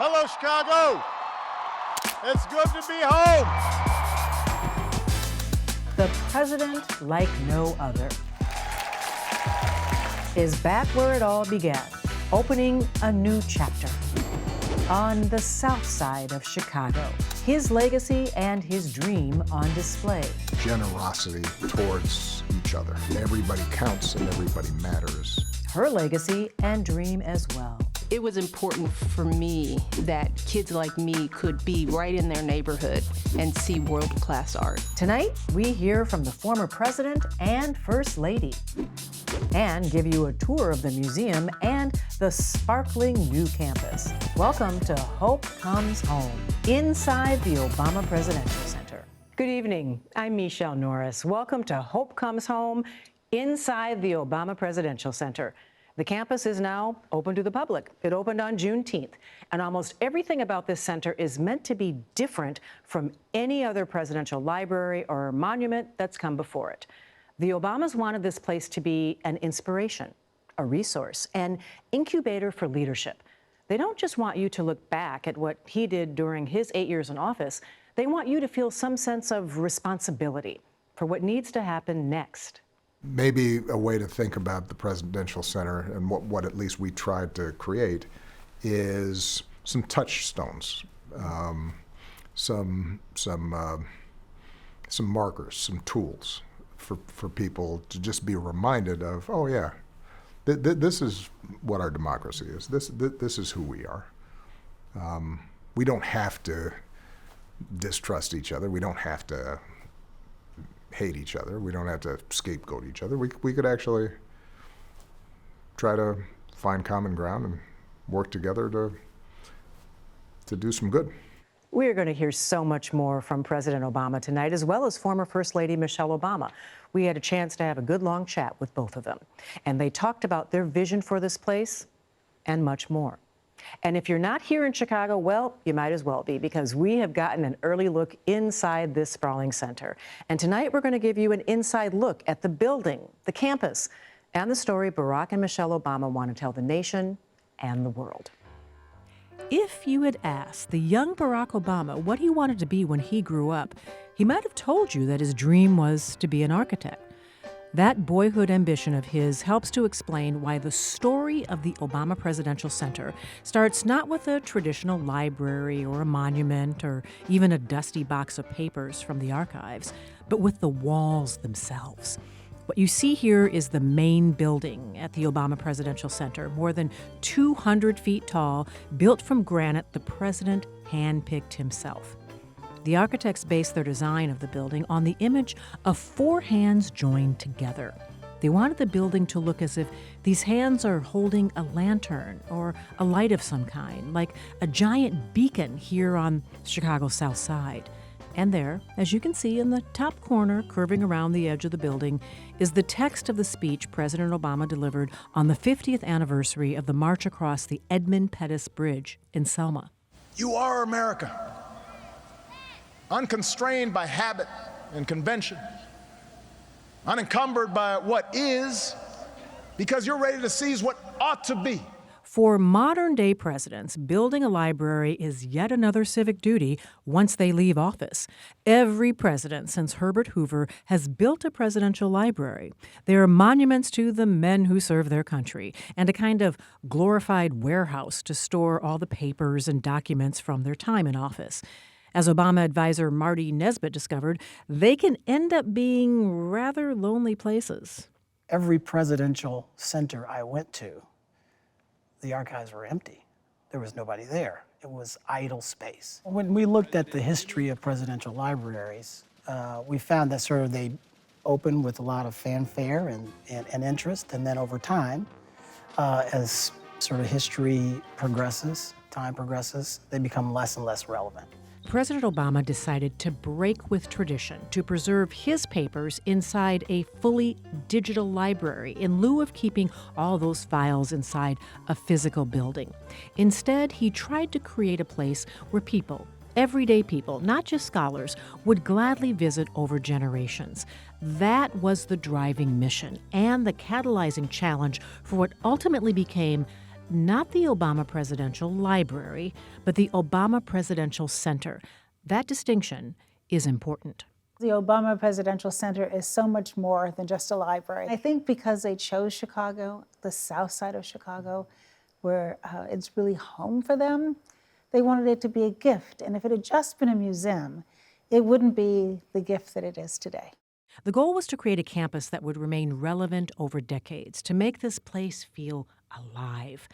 Hello, Chicago. It's good to be home. The president, like no other, is back where it all began, opening a new chapter on the south side of Chicago. His legacy and his dream on display. Generosity towards each other. Everybody counts and everybody matters. Her legacy and dream as well. It was important for me that kids like me could be right in their neighborhood and see world-class art. Tonight, we hear from the former president and first lady, and give you a tour of the museum and the sparkling new campus. Welcome to Hope Comes Home, inside the Obama Presidential Center. Good evening, I'm Michelle Norris. Welcome to Hope Comes Home, inside the Obama Presidential Center. The campus is now open to the public. It opened on Juneteenth, and almost everything about this center is meant to be different from any other presidential library or monument that's come before it. The Obamas wanted this place to be an inspiration, a resource, an incubator for leadership. They don't just want you to look back at what he did during his 8 years in office. They want you to feel some sense of responsibility for what needs to happen next. Maybe a way to think about the Presidential Center and what at least we tried to create is some touchstones, some markers, some tools for people to just be reminded of, oh yeah, this is what our democracy is. This is who we are. We don't have to distrust each other. We don't have to hate each other. We don't have to scapegoat each other. We could actually try to find common ground and work together to do some good. We are going to hear so much more from President Obama tonight, as well as former First Lady Michelle Obama. We had a chance to have a good long chat with both of them, and they talked about their vision for this place and much more. And if you're not here in Chicago, well, you might as well be, because we have gotten an early look inside this sprawling center. And tonight we're going to give you an inside look at the building, the campus, and the story Barack and Michelle Obama want to tell the nation and the world. If you had asked the young Barack Obama what he wanted to be when he grew up, he might have told you that his dream was to be an architect. That boyhood ambition of his helps to explain why the story of the Obama Presidential Center starts not with a traditional library or a monument or even a dusty box of papers from the archives, but with the walls themselves. What you see here is the main building at the Obama Presidential Center, more than 200 feet tall, built from granite the president handpicked himself. The architects based their design of the building on the image of four hands joined together. They wanted the building to look as if these hands are holding a lantern or a light of some kind, like a giant beacon here on Chicago's South Side. And there, as you can see in the top corner, curving around the edge of the building, is the text of the speech President Obama delivered on the 50th anniversary of the March across the Edmund Pettus Bridge in Selma. You are America, unconstrained by habit and convention, unencumbered by what is, because you're ready to seize what ought to be. For modern-day presidents, building a library is yet another civic duty once they leave office. Every president since Herbert Hoover has built a presidential library. They are monuments to the men who served their country and a kind of glorified warehouse to store all the papers and documents from their time in office. As Obama advisor Marty Nesbitt discovered, they can end up being rather lonely places. Every presidential center I went to, the archives were empty. There was nobody there. It was idle space. When we looked at the history of presidential libraries, we found that sort of they opened with a lot of fanfare and interest, and then over time, as sort of history progresses, time progresses, they become less and less relevant. President Obama decided to break with tradition to preserve his papers inside a fully digital library in lieu of keeping all those files inside a physical building. Instead, he tried to create a place where people, everyday people, not just scholars, would gladly visit over generations. That was the driving mission and the catalyzing challenge for what ultimately became not the Obama Presidential Library, but the Obama Presidential Center. That distinction is important. The Obama Presidential Center is so much more than just a library. I think because they chose Chicago, the south side of Chicago, where it's really home for them, they wanted it to be a gift. And if it had just been a museum, it wouldn't be the gift that it is today. The goal was to create a campus that would remain relevant over decades, to make this place feel alive.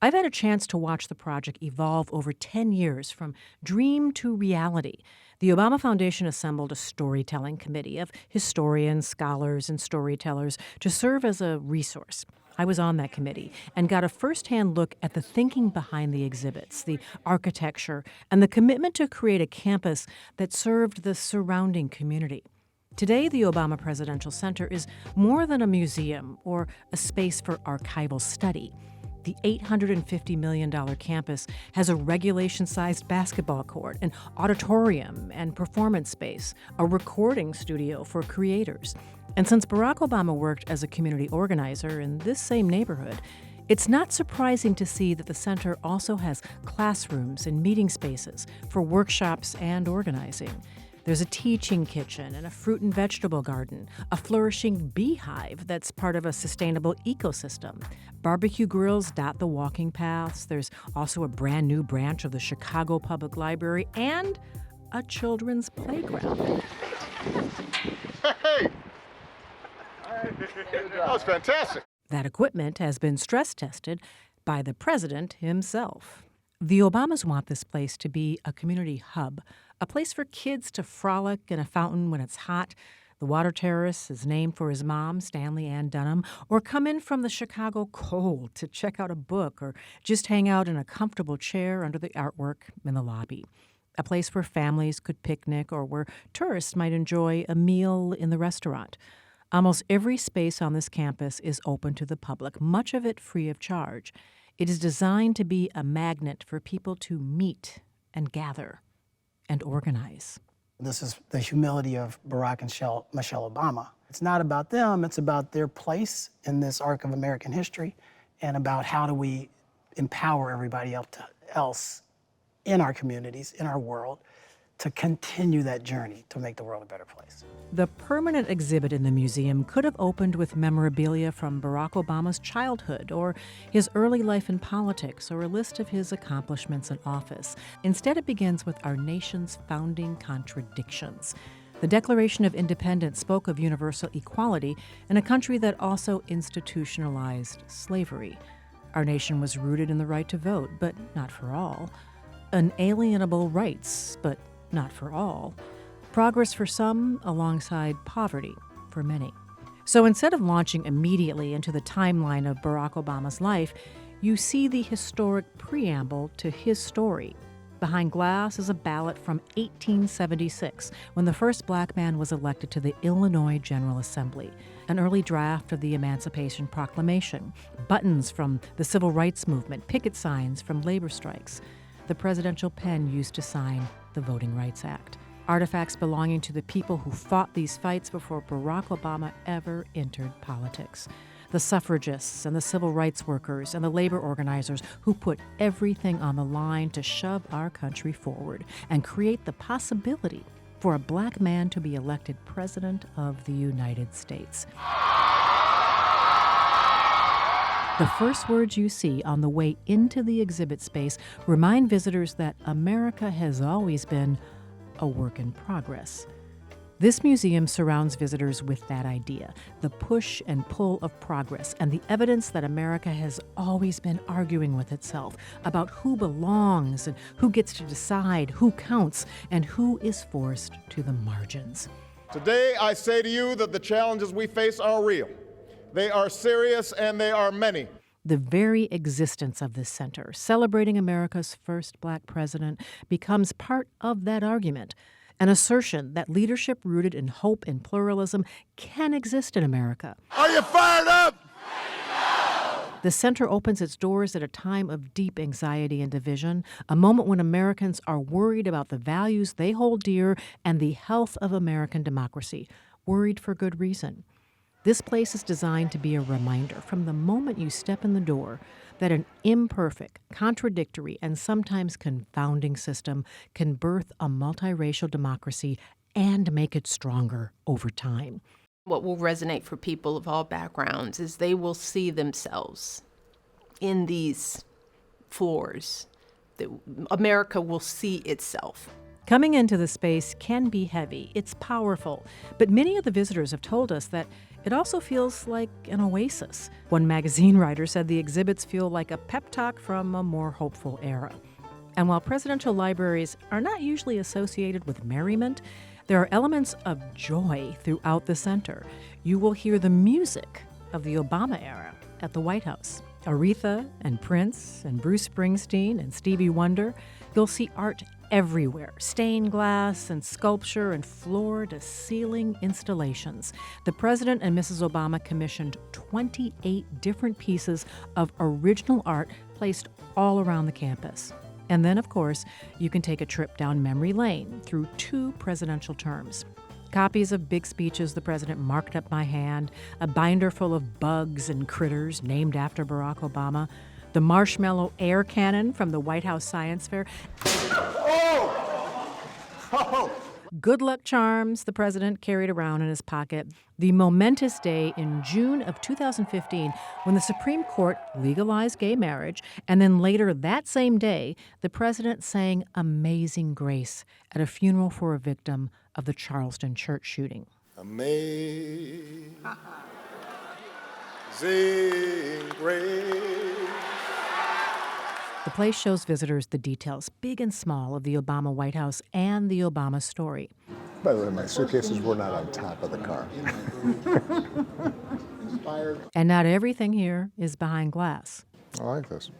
I've had a chance to watch the project evolve over 10 years, from dream to reality. The Obama Foundation assembled a storytelling committee of historians, scholars, and storytellers to serve as a resource. I was on that committee and got a firsthand look at the thinking behind the exhibits, the architecture, and the commitment to create a campus that served the surrounding community. Today, the Obama Presidential Center is more than a museum or a space for archival study. The $850 million campus has a regulation-sized basketball court, an auditorium and performance space, a recording studio for creators. And since Barack Obama worked as a community organizer in this same neighborhood, it's not surprising to see that the center also has classrooms and meeting spaces for workshops and organizing. There's a teaching kitchen and a fruit and vegetable garden, a flourishing beehive that's part of a sustainable ecosystem. Barbecue grills dot the walking paths. There's also a brand new branch of the Chicago Public Library and a children's playground. Hey! That was fantastic. That equipment has been stress tested by the president himself. The Obamas want this place to be a community hub, a place for kids to frolic in a fountain when it's hot. The water terrace is named for his mom, Stanley Ann Dunham, or come in from the Chicago cold to check out a book or just hang out in a comfortable chair under the artwork in the lobby. A place where families could picnic or where tourists might enjoy a meal in the restaurant. Almost every space on this campus is open to the public, much of it free of charge. It is designed to be a magnet for people to meet and gather and organize. This is the humility of Barack and Michelle Obama. It's not about them, it's about their place in this arc of American history and about how do we empower everybody else in our communities, in our world, to continue that journey to make the world a better place. The permanent exhibit in the museum could have opened with memorabilia from Barack Obama's childhood or his early life in politics or a list of his accomplishments in office. Instead, it begins with our nation's founding contradictions. The Declaration of Independence spoke of universal equality in a country that also institutionalized slavery. Our nation was rooted in the right to vote, but not for all. Unalienable rights, but not for all. Progress for some alongside poverty for many. So instead of launching immediately into the timeline of Barack Obama's life, you see the historic preamble to his story. Behind glass is a ballot from 1876, when the first black man was elected to the Illinois General Assembly, an early draft of the Emancipation Proclamation, buttons from the Civil Rights Movement, picket signs from labor strikes, the presidential pen used to sign the Voting Rights Act, artifacts belonging to the people who fought these fights before Barack Obama ever entered politics. The suffragists and the civil rights workers and the labor organizers who put everything on the line to shove our country forward and create the possibility for a black man to be elected President of the United States. The first words you see on the way into the exhibit space remind visitors that America has always been a work in progress. This museum surrounds visitors with that idea, the push and pull of progress, and the evidence that America has always been arguing with itself about who belongs and who gets to decide, who counts, and who is forced to the margins. Today, I say to you that the challenges we face are real. They are serious and they are many. The very existence of this center, celebrating America's first black president, becomes part of that argument, an assertion that leadership rooted in hope and pluralism can exist in America. Are you fired up? The center opens its doors at a time of deep anxiety and division, a moment when Americans are worried about the values they hold dear and the health of American democracy, worried for good reason. This place is designed to be a reminder from the moment you step in the door that an imperfect, contradictory, and sometimes confounding system can birth a multiracial democracy and make it stronger over time. What will resonate for people of all backgrounds is they will see themselves in these floors. That America will see itself. Coming into the space can be heavy. It's powerful. But many of the visitors have told us that it also feels like an oasis. One magazine writer said the exhibits feel like a pep talk from a more hopeful era. And while presidential libraries are not usually associated with merriment, there are elements of joy throughout the center. You will hear the music of the Obama era at the White House. Aretha and Prince and Bruce Springsteen and Stevie Wonder. You'll see art everywhere, stained glass and sculpture and floor-to-ceiling installations. The President and Mrs. Obama commissioned 28 different pieces of original art placed all around the campus. And then, of course, you can take a trip down memory lane through 2 presidential terms. Copies of big speeches the president marked up by hand, a binder full of bugs and critters named after Barack Obama, the marshmallow air cannon from the White House Science Fair. Good luck charms the president carried around in his pocket. The momentous day in June of 2015 when the Supreme Court legalized gay marriage, and then later that same day, the president sang Amazing Grace at a funeral for a victim of the Charleston church shooting. Amazing grace. The place shows visitors the details, big and small, of the Obama White House and the Obama story. By the way, my suitcases were not on top of the car. And not everything here is behind glass. I like this.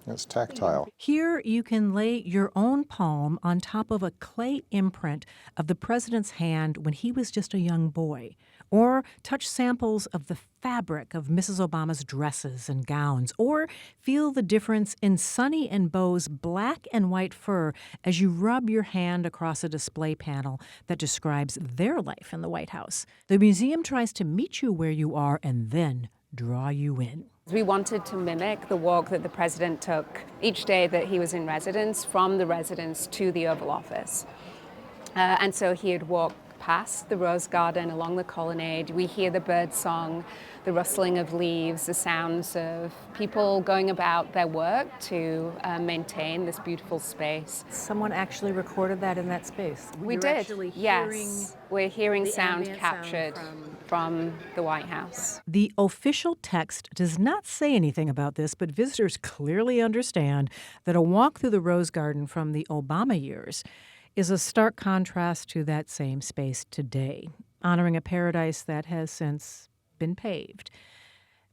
It's tactile. Here you can lay your own palm on top of a clay imprint of the president's hand when he was just a young boy, or touch samples of the fabric of Mrs. Obama's dresses and gowns, or feel the difference in Sonny and Bo's black and white fur as you rub your hand across a display panel that describes their life in the White House. The museum tries to meet you where you are and then draw you in. We wanted to mimic the walk that the president took each day that he was in residence, from the residence to the Oval Office. And so he would walk past the Rose Garden, along the colonnade. We hear the bird song, the rustling of leaves, the sounds of people going about their work to maintain this beautiful space. Someone actually recorded that in that space. We did, yes. We're hearing sound captured from the White House. The official text does not say anything about this, but visitors clearly understand that a walk through the Rose Garden from the Obama years is a stark contrast to that same space today, honoring a paradise that has since been paved.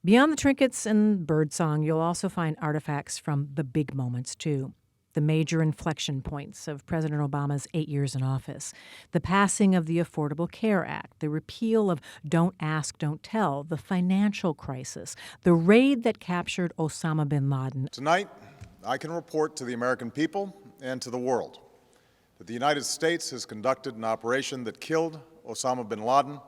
Beyond the trinkets and birdsong, you'll also find artifacts from the big moments, too. The major inflection points of President Obama's 8 years in office, the passing of the Affordable Care Act, the repeal of Don't Ask, Don't Tell, the financial crisis, the raid that captured Osama bin Laden. Tonight, I can report to the American people and to the world that the United States has conducted an operation that killed Osama bin Laden,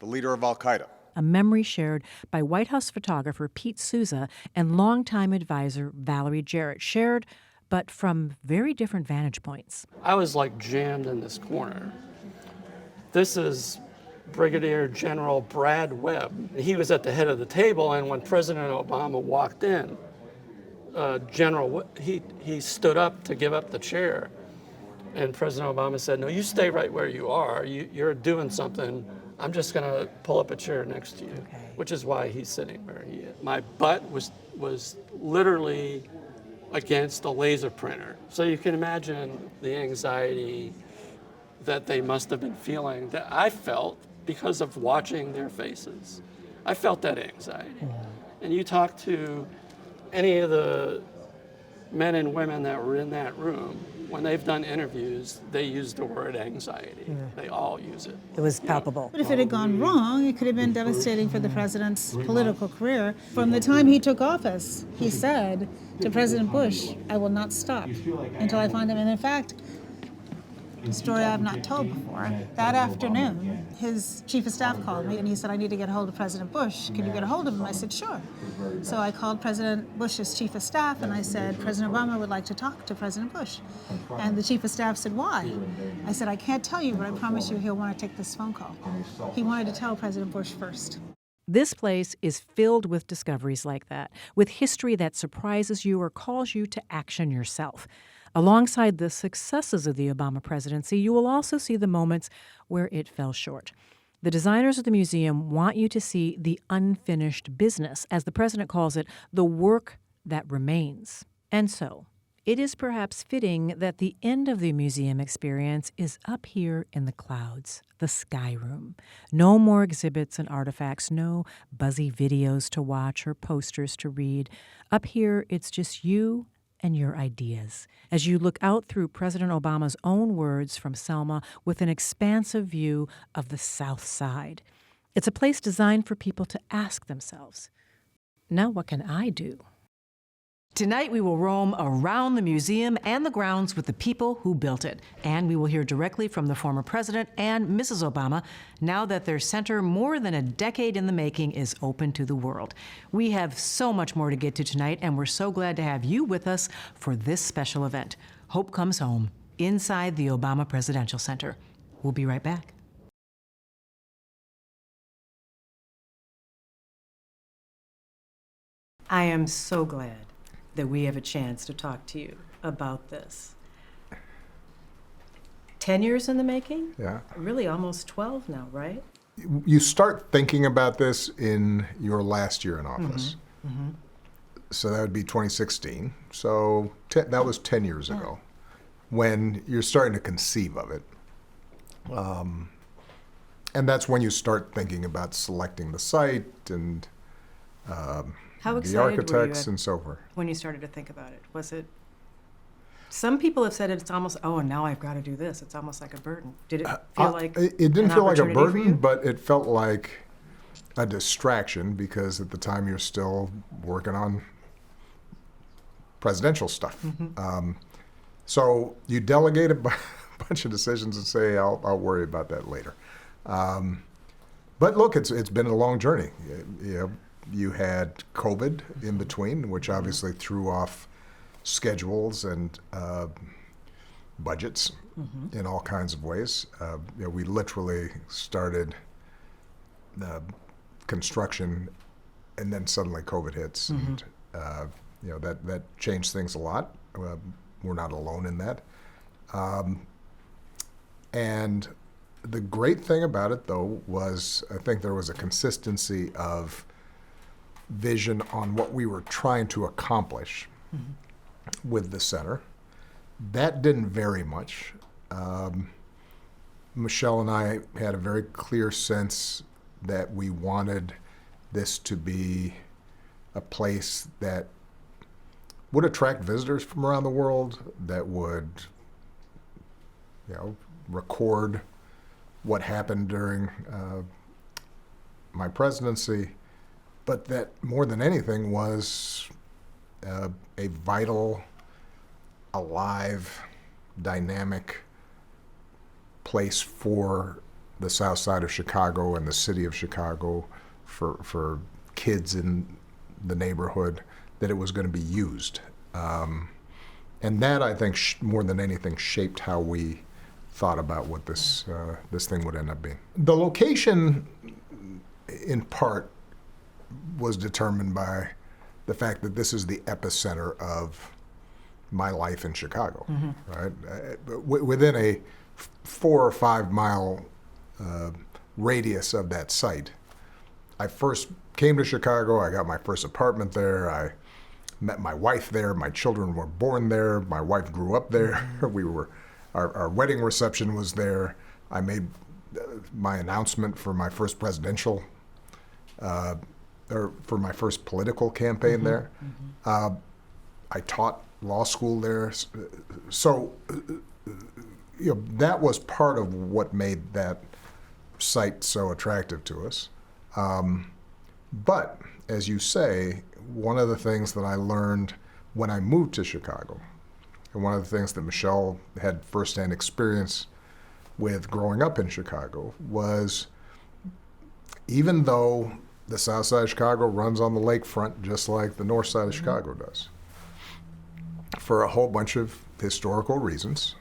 the leader of al-Qaeda. A memory shared by White House photographer Pete Souza and longtime advisor Valerie Jarrett, shared but from very different vantage points. I was like jammed in this corner. This is Brigadier General Brad Webb. He was at the head of the table, and when President Obama walked in, he stood up to give up the chair. And President Obama said, "No, you stay right where you are. You're doing something. I'm just going to pull up a chair next to you," which is why he's sitting where he is. My butt was literally against a laser printer. So you can imagine the anxiety that they must have been feeling, that I felt because of watching their faces. I felt that anxiety. And you talk to any of the men and women that were in that room, when they've done interviews, they use the word anxiety. They all use it. It was palpable. But if it had gone wrong, it could have been devastating for the president's political career. From the time he took office, he said to President Bush, "I will not stop until I find him." And in fact, a story I've not told before. That afternoon, his chief of staff called me and he said, I need to get a hold of President Bush. Can you get a hold of him? I said, sure. So I called President Bush's chief of staff and I said, President Obama would like to talk to President Bush. And the chief of staff said, why? I said, I can't tell you, but I promise you he'll want to take this phone call. He wanted to tell President Bush first. This place is filled with discoveries like that, with history that surprises you or calls you to action yourself. Alongside the successes of the Obama presidency, you will also see the moments where it fell short. The designers of the museum want you to see the unfinished business, as the president calls it, the work that remains. And so, it is perhaps fitting that the end of the museum experience is up here in the clouds, the sky room. No more exhibits and artifacts, no buzzy videos to watch or posters to read. Up here, it's just you and your ideas as you look out through President Obama's own words from Selma with an expansive view of the South Side. It's a place designed for people to ask themselves, now what can I do? Tonight, we will roam around the museum and the grounds with the people who built it. And we will hear directly from the former president and Mrs. Obama now that their center, more than a decade in the making, is open to the world. We have so much more to get to tonight, and we're so glad to have you with us for this special event. Hope Comes Home, inside the Obama Presidential Center. We'll be right back. I am so glad that we have a chance to talk to you about this. 10 years in the making? Yeah. Really almost 12 now, right? You start thinking about this in your last year in office. So that would be 2016. So that was 10 years ago when you're starting to conceive of it. And that's when you start thinking about selecting the site and How the excited were you architects and so forth. when you started to think about it? Was it? Some people have said it's almost, oh, now I've got to do this. It's almost like a burden. Did it feel like It didn't an feel like a opportunity for you? burden, but it felt like a distraction because at the time you're still working on presidential stuff. So you delegate a bunch of decisions and say, I'll worry about that later. But look, it's been a long journey. You had COVID in between, which obviously threw off schedules and budgets in all kinds of ways. We literally started construction, and then suddenly COVID hits, and that changed things a lot. We're not alone in that. And the great thing about it, though, was I think there was a consistency of vision on what we were trying to accomplish with the center. That didn't vary much. Michelle and I had a very clear sense that we wanted this to be a place that would attract visitors from around the world, that would, record what happened during my presidency, but that more than anything was a vital, alive, dynamic place for the South Side of Chicago and the city of Chicago, for kids in the neighborhood, that it was going to be used. And that, I think, more than anything, shaped how we thought about what this thing would end up being. The location, in part, was determined by the fact that this is the epicenter of my life in Chicago, right? Within a 4 or 5 mile radius of that site, I first came to Chicago. I got my first apartment there. I met my wife there. My children were born there. My wife grew up there. Our wedding reception was there. I made my announcement for my first presidential, or for my first political campaign there. I taught law school there. So, that was part of what made that site so attractive to us. But, as you say, one of the things that I learned when I moved to Chicago And one of the things that Michelle had firsthand experience with growing up in Chicago was, even though the south side of Chicago runs on the lakefront just like the north side of Chicago does, for a whole bunch of historical reasons,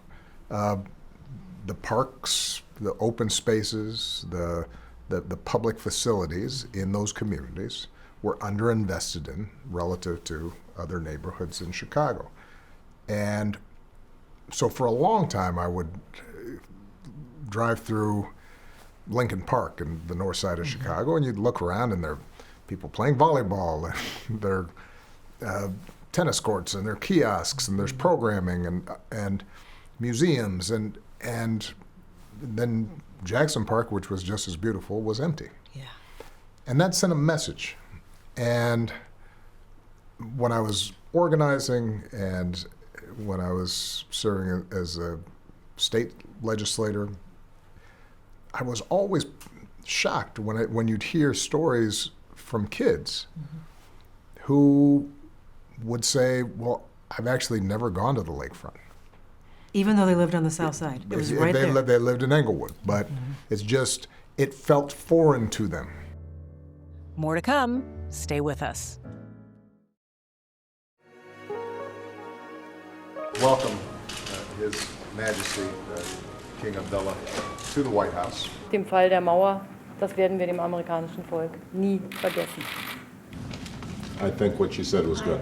the parks, the open spaces, the public facilities in those communities were underinvested in relative to other neighborhoods in Chicago. And so for a long time, I would drive through Lincoln Park in the north side of Chicago, and you'd look around and there are people playing volleyball, and there are tennis courts, and there are kiosks, and there's programming and museums, and then Jackson Park, which was just as beautiful, was empty. Yeah. And that sent a message. And when I was organizing and when I was serving as a state legislator, I was always shocked when you'd hear stories from kids who would say, well, I've actually never gone to the lakefront. Even though they lived on the south side, it was right there. They lived in Englewood, but it's just, it felt foreign to them. More to come. Stay with us. Welcome, His Majesty, King Abdullah, to the White House. Dem Fall der Mauer, das werden wir dem amerikanischen Volk nie vergessen. I think what you said was good.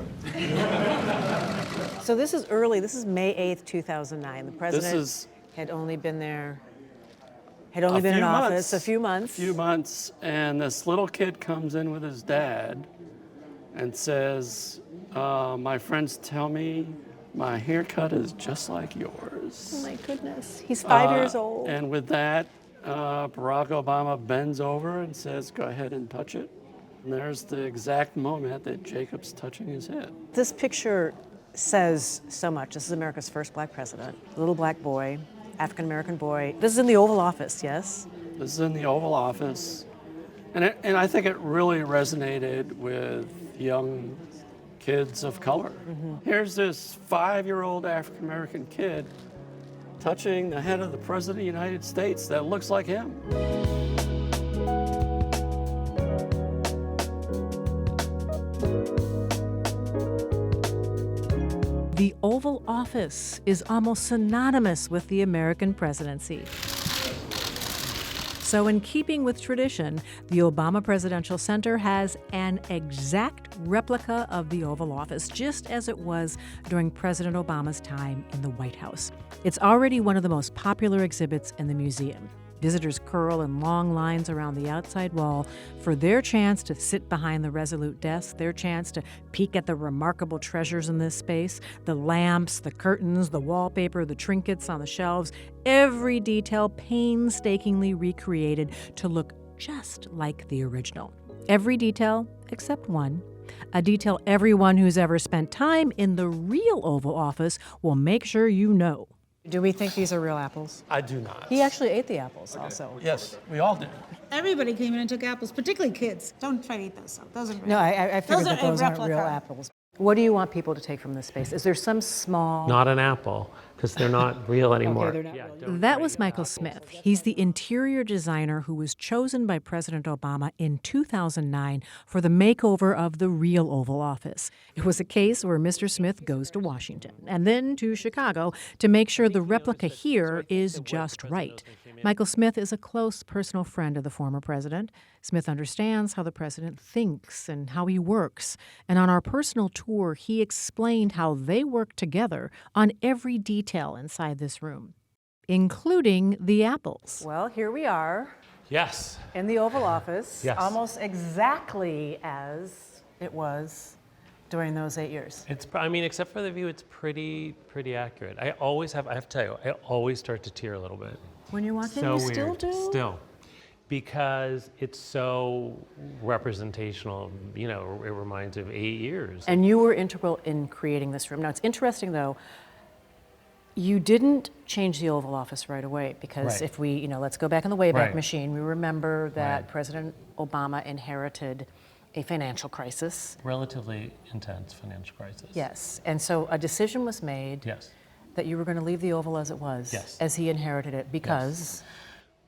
So this is early. This is May 8th, 2009. The president is had only been there, had only been in office a few months. Few months, and this little kid comes in with his dad and says, my friends tell me my haircut is just like yours. Oh my goodness. He's 5 years old. And with that, Barack Obama bends over and says, go ahead and touch it. And there's the exact moment that Jacob's touching his head. This picture says so much. This is America's first black president. A little black boy, African-American boy. This is in the Oval Office, yes? This is in the Oval Office. And I think it really resonated with young kids of color. Here's this 5-year-old African-American kid touching the head of the President of the United States that looks like him. The Oval Office is almost synonymous with the American presidency. So in keeping with tradition, the Obama Presidential Center has an exact replica of the Oval Office, just as it was during President Obama's time in the White House. It's already one of the most popular exhibits in the museum. Visitors curl in long lines around the outside wall for their chance to sit behind the resolute desk, their chance to peek at the remarkable treasures in this space, the lamps, the curtains, the wallpaper, the trinkets on the shelves, every detail painstakingly recreated to look just like the original. Every detail except one, a detail everyone who's ever spent time in the real Oval Office will make sure you know. Do we think these are real apples? I do not. He actually ate the apples also. Yes, we all did. Everybody came in and took apples, particularly kids. Don't try to eat those. Those are real. No, I figured that those aren't real replica. apples. What do you want people to take from this space? Is there some small... Not an apple, because they're not real anymore. they're not real. That was Michael Smith. He's the interior designer who was chosen by President Obama in 2009 for the makeover of the real Oval Office. It was a case where Mr. Smith goes to Washington and then to Chicago to make sure the replica here is just right. Michael Smith is a close personal friend of the former president. Smith understands how the president thinks and how he works. And on our personal tour, he explained how they work together on every detail inside this room, including the apples. Well, here we are Yes. in the Oval Office, Yes. almost exactly as it was during those 8 years. I mean, except for the view, it's pretty accurate. I have to tell you, I always start to tear a little bit. When you walk in, So you weird. still do? Still. Because it's so representational, it reminds of 8 years. And you were integral in creating this room. Now, it's interesting, though, you didn't change the Oval Office right away because Right. if we, let's go back in the Wayback Right. Machine, we remember that Right. President Obama inherited a financial crisis. Relatively intense financial crisis. Yes. And so a decision was made Yes. that you were going to leave the Oval as it was, Yes. as he inherited it, because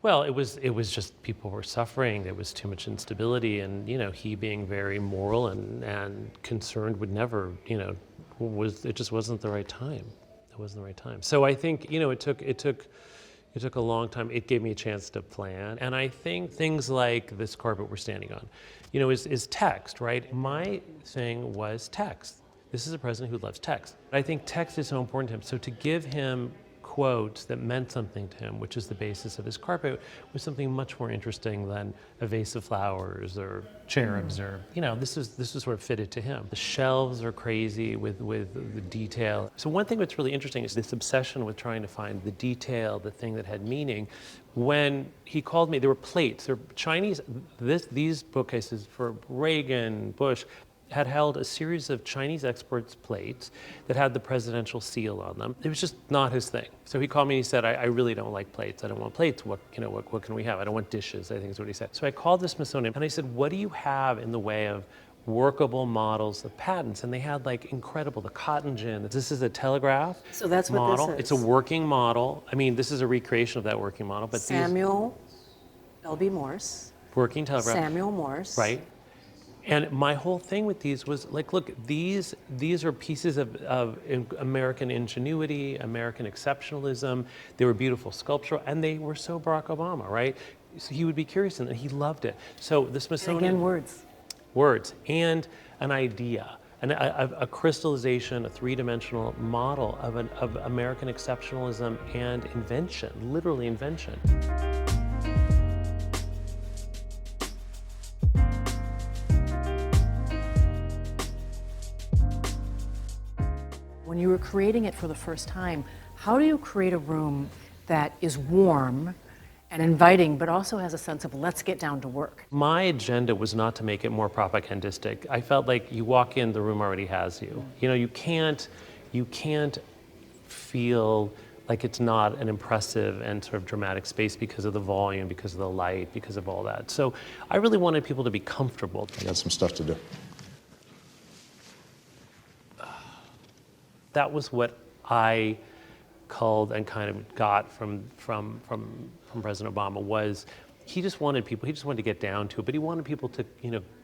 Well, it was just people were suffering. There was too much instability, and he being very moral and concerned would never, it just wasn't the right time. It wasn't the right time. So I think it took a long time. It gave me a chance to plan, and I think things like this carpet we're standing on, is text, right? My thing was text. This is a president who loves text. I think text is so important to him. So to give him quotes that meant something to him, which is the basis of his carpet, was something much more interesting than a vase of flowers or cherubs or, this is sort of fitted to him. The shelves are crazy with the detail. So one thing that's really interesting is this obsession with trying to find the detail, the thing that had meaning. When he called me, there were plates, there were Chinese, these bookcases for Reagan, Bush, had held a series of Chinese exports plates that had the presidential seal on them. It was just not his thing. So he called me and he said, I really don't like plates. I don't want plates. What can we have? I don't want dishes, I think is what he said. So I called the Smithsonian and I said, what do you have in the way of workable models of patents? And they had incredible, the cotton gin. This is a telegraph So that's what model. this is. It's a working model. I mean, this is a recreation of that working model. But Samuel L.B. Morse. working telegraph. Samuel Morse. Right. And my whole thing with these was look, these are pieces of American ingenuity, American exceptionalism. They were beautiful sculptural, and they were so Barack Obama, right? So he would be curious, and he loved it. So the Smithsonian. And again, Words, and an idea, a crystallization, a three-dimensional model of American exceptionalism and invention, literally invention. When you were creating it for the first time, how do you create a room that is warm and inviting, but also has a sense of let's get down to work? My agenda was not to make it more propagandistic. I felt like you walk in, the room already has you. You can't feel like it's not an impressive and sort of dramatic space because of the volume, because of the light, because of all that. So I really wanted people to be comfortable. I got some stuff to do. That was what I culled and kind of got from President Obama. Was he just wanted to get down to it, but he wanted people to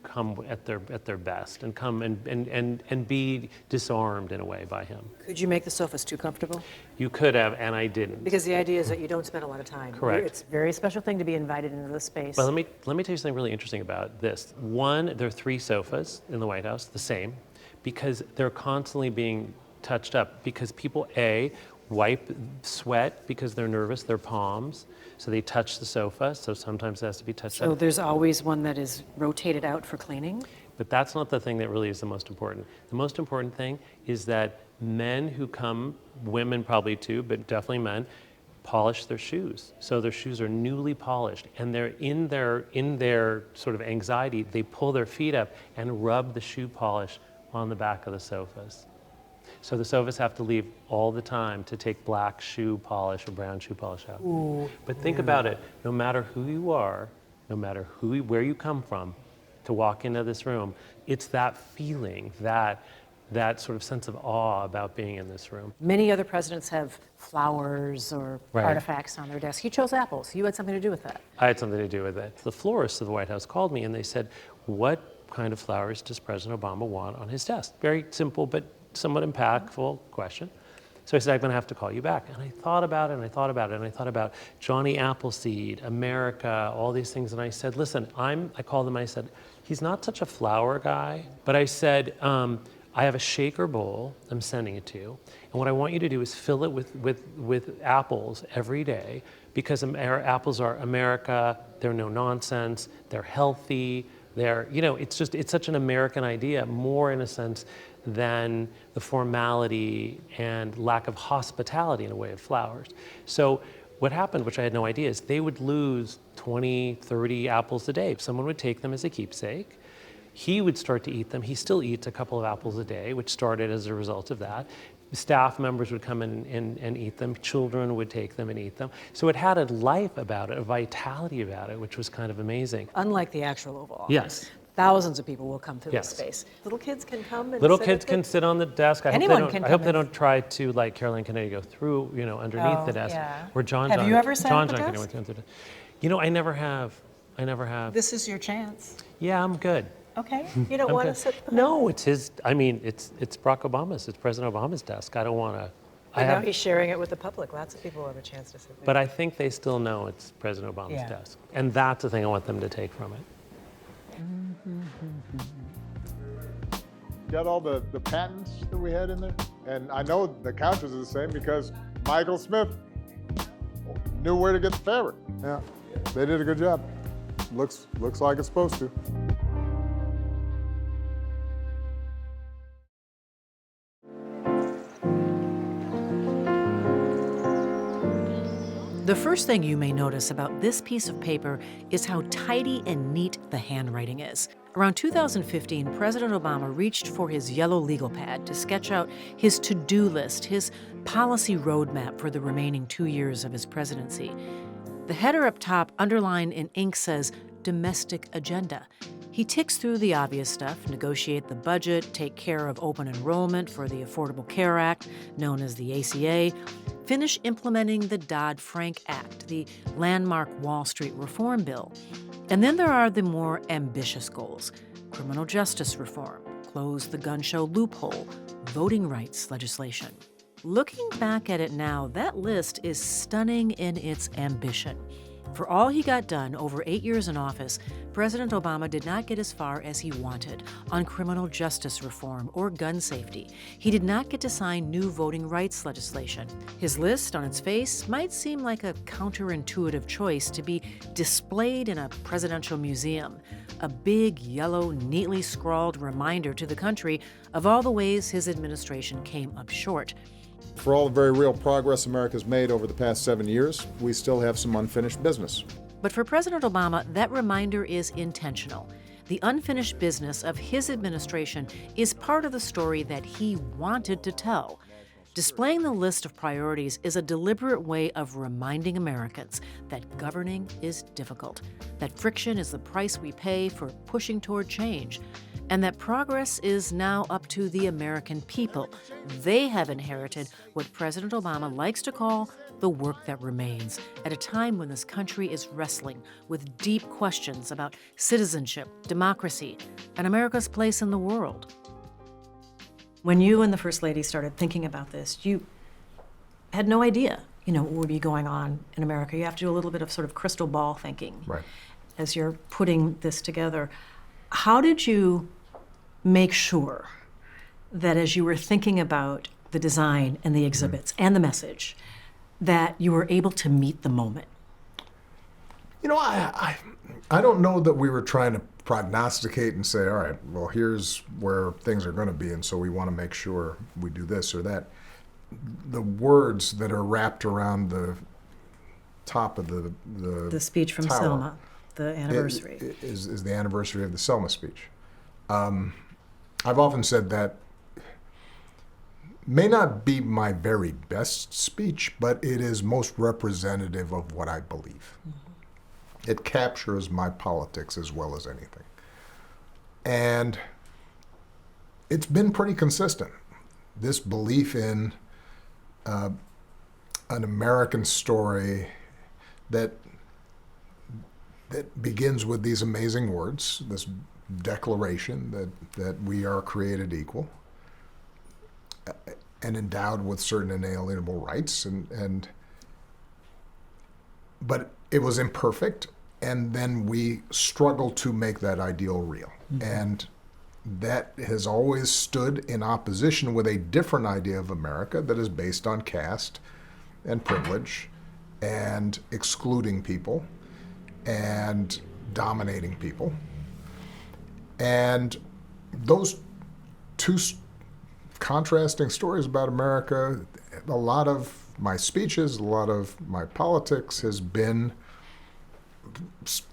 come at their best and come and be disarmed in a way by him. Could you make the sofas too comfortable? You could have, and I didn't. Because the idea is that you don't spend a lot of time. Correct. It's a very special thing to be invited into the space. But let me tell you something really interesting about this. One, there are 3 sofas in the White House, the same, because they're constantly being touched up because people, A, wipe sweat because they're nervous, their palms, so they touch the sofa, so sometimes it has to be touched So up. there's always one that is rotated out for cleaning? But that's not the thing that really is the most important. The most important thing is that men who come, women probably too, but definitely men, polish their shoes. So their shoes are newly polished, and they're in their sort of anxiety, they pull their feet up and rub the shoe polish on the back of the sofas. So the sofas have to leave all the time to take black shoe polish or brown shoe polish out. Ooh, but think about it, no matter who you are, no matter where you come from, to walk into this room, it's that feeling, that sort of sense of awe about being in this room. Many other presidents have flowers or Right. artifacts on their desk. He chose apples. You had something to do with that. I had something to do with it. The florists of the White House called me and they said, what kind of flowers does President Obama want on his desk? Very simple, but somewhat impactful question. So I said, I'm going to have to call you back. And I thought about it, and I thought about it, and I thought about Johnny Appleseed, America, all these things. And I said, listen, I called him, I said, he's not such a flower guy. But I said, I have a shaker bowl, I'm sending it to you. And what I want you to do is fill it with apples every day, because apples are America, they're no nonsense, they're healthy, it's such an American idea, more in a sense than the formality and lack of hospitality in a way of flowers. So what happened, which I had no idea, is they would lose 20, 30 apples a day. Someone would take them as a keepsake. He would start to eat them. He still eats a couple of apples a day, which started as a result of that. Staff members would come in and eat them. Children would take them and eat them. So it had a life about it, a vitality about it, which was kind of amazing. Unlike the actual Oval Office. Yes. Thousands of people will come through Yes. this space. Little kids can come and Little sit kids at can the- sit on the desk. Anyone can I hope come they in. don't try to, like Caroline Kennedy, go through, underneath Oh, the desk. yeah. Where John Have John, you ever sat John at the John Kennedy desk? went through the. I never have. This is your chance. Yeah, I'm good. Okay, you don't I'm want to good. sit behind? No, it's his. I mean, it's Barack Obama's. It's President Obama's desk. I don't want to. But now he's sharing it with the public. Lots of people will have a chance to sit there. But I think they still know it's President Obama's Yeah. desk, and that's the thing I want them to take from it. Got all the patents that we had in there? And I know the counters are the same because Michael Smith knew where to get the fabric. Yeah, they did a good job. Looks like it's supposed to. The first thing you may notice about this piece of paper is how tidy and neat the handwriting is. Around 2015, President Obama reached for his yellow legal pad to sketch out his to-do list, his policy roadmap for the remaining 2 years of his presidency. The header up top, underlined in ink, says domestic agenda. He ticks through the obvious stuff: negotiate the budget, take care of open enrollment for the Affordable Care Act, known as the ACA, finish implementing the Dodd-Frank Act, the landmark Wall Street reform bill. And then there are the more ambitious goals: criminal justice reform, close the gun show loophole, voting rights legislation. Looking back at it now, that list is stunning in its ambition. For all he got done over 8 years in office, President Obama did not get as far as he wanted on criminal justice reform or gun safety. He did not get to sign new voting rights legislation. His list, on its face, might seem like a counterintuitive choice to be displayed in a presidential museum, a big, yellow, neatly scrawled reminder to the country of all the ways his administration came up short. For all the very real progress America's made over the past 7 years, we still have some unfinished business. But for President Obama, that reminder is intentional. The unfinished business of his administration is part of the story that he wanted to tell. Displaying the list of priorities is a deliberate way of reminding Americans that governing is difficult, that friction is the price we pay for pushing toward change, and that progress is now up to the American people. They have inherited what President Obama likes to call the work that remains, at a time when this country is wrestling with deep questions about citizenship, democracy, and America's place in the world. When you and the First Lady started thinking about this, you had no idea, what would be going on in America. You have to do a little bit of sort of crystal ball thinking Right. as you're putting this together. How did you make sure that as you were thinking about the design and the exhibits and the message, that you were able to meet the moment? I don't know that we were trying to prognosticate and say, all right, well, here's where things are going to be, and so we want to make sure we do this or that. The words that are wrapped around the top of The speech from tower Selma, the anniversary. is the anniversary of the Selma speech. I've often said that may not be my very best speech, but it is most representative of what I believe. It captures my politics as well as anything. And it's been pretty consistent. This belief in an American story that begins with these amazing words, this declaration that we are created equal and endowed with certain inalienable rights, but it was imperfect, and then we struggled to make that ideal real. And that has always stood in opposition with a different idea of America that is based on caste and privilege and excluding people and dominating people. And those two contrasting stories about America, a lot of my speeches, a lot of my politics has been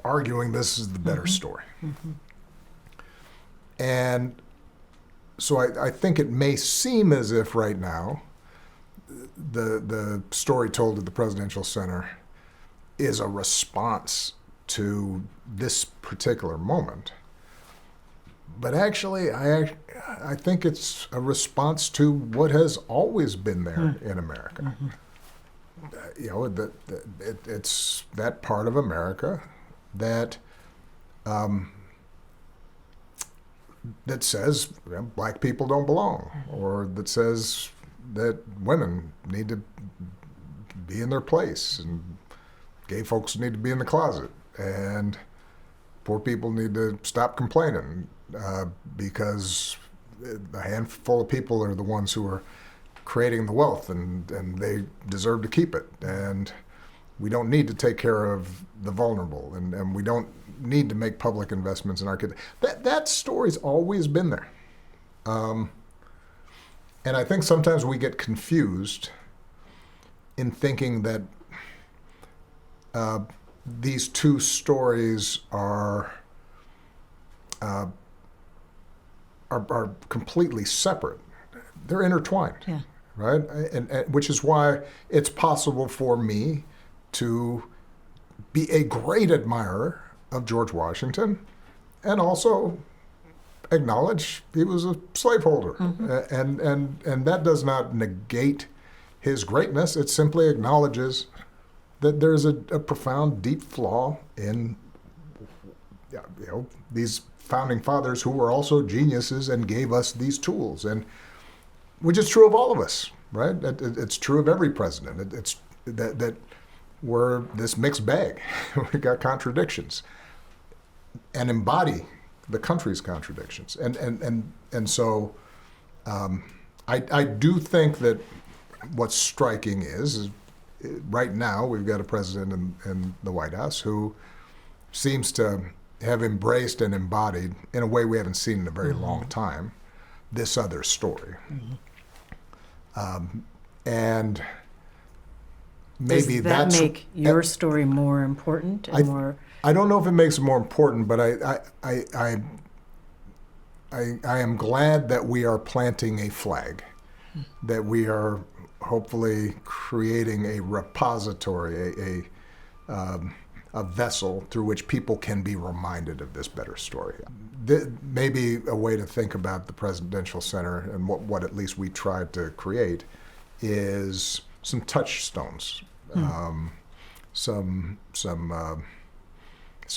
arguing this is the better story. And so I think it may seem as if right now the story told at the Presidential Center is a response to this particular moment. but actually, I think it's a response to what has always been there in America. You know, it's that part of America that that says black people don't belong, or that says that women need to be in their place, and gay folks need to be in the closet, and poor people need to stop complaining because a handful of people are the ones who are creating the wealth, and they deserve to keep it. And we don't need to take care of the vulnerable, and we don't need to make public investments in our kids. That story's always been there. And I think sometimes we get confused in thinking that these two stories are completely separate. They're intertwined, right? And which is why it's possible for me to be a great admirer of George Washington and also acknowledge he was a slaveholder. And that does not negate his greatness. It simply acknowledges that there's a profound, deep flaw in these founding fathers who were also geniuses and gave us these tools, and which is true of all of us, right? It's true of every president. It's that we're this mixed bag. We got contradictions, and embody the country's contradictions, and so I do think that what's striking is right now we've got a president in the White House who seems to have embraced and embodied, in a way we haven't seen in a very long time, this other story. And maybe Does that that's make your story more important and more? I don't know if it makes it more important, but I am glad that we are planting a flag, that we are hopefully creating a repository, a vessel through which people can be reminded of this better story. Maybe a way to think about the Presidential Center, and what at least we tried to create, is some touchstones, some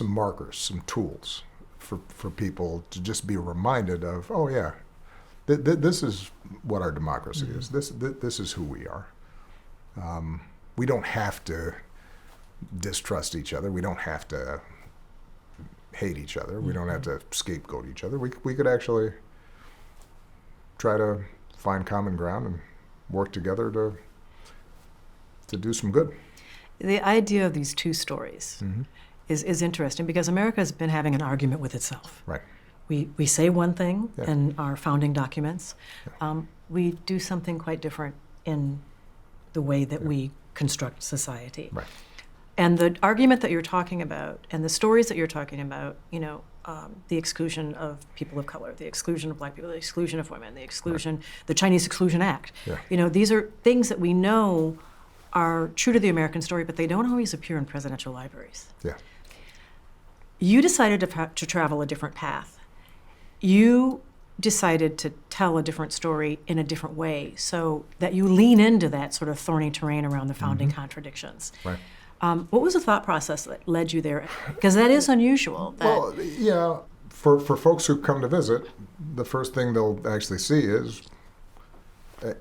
markers, some tools for people to just be reminded of, oh yeah, this is what our democracy is. This is who we are. We don't have to distrust each other. We don't have to hate each other. We don't have to scapegoat each other. We could actually try to find common ground and work together to do some good. The idea of these two stories is interesting, because America has been having an argument with itself. Right. We say one thing in our founding documents. We do something quite different in the way that we construct society. Right. And the argument that you're talking about, and the stories that you're talking about, the exclusion of people of color, the exclusion of black people, the exclusion of women, the exclusion, the Chinese Exclusion Act. Yeah. These are things that we know are true to the American story, but they don't always appear in presidential libraries. Yeah. You decided to travel a different path. You decided to tell a different story in a different way, so that you lean into that sort of thorny terrain around the founding contradictions. Right. What was the thought process that led you there? Because that is unusual. Well, yeah, for folks who come to visit, the first thing they'll actually see is,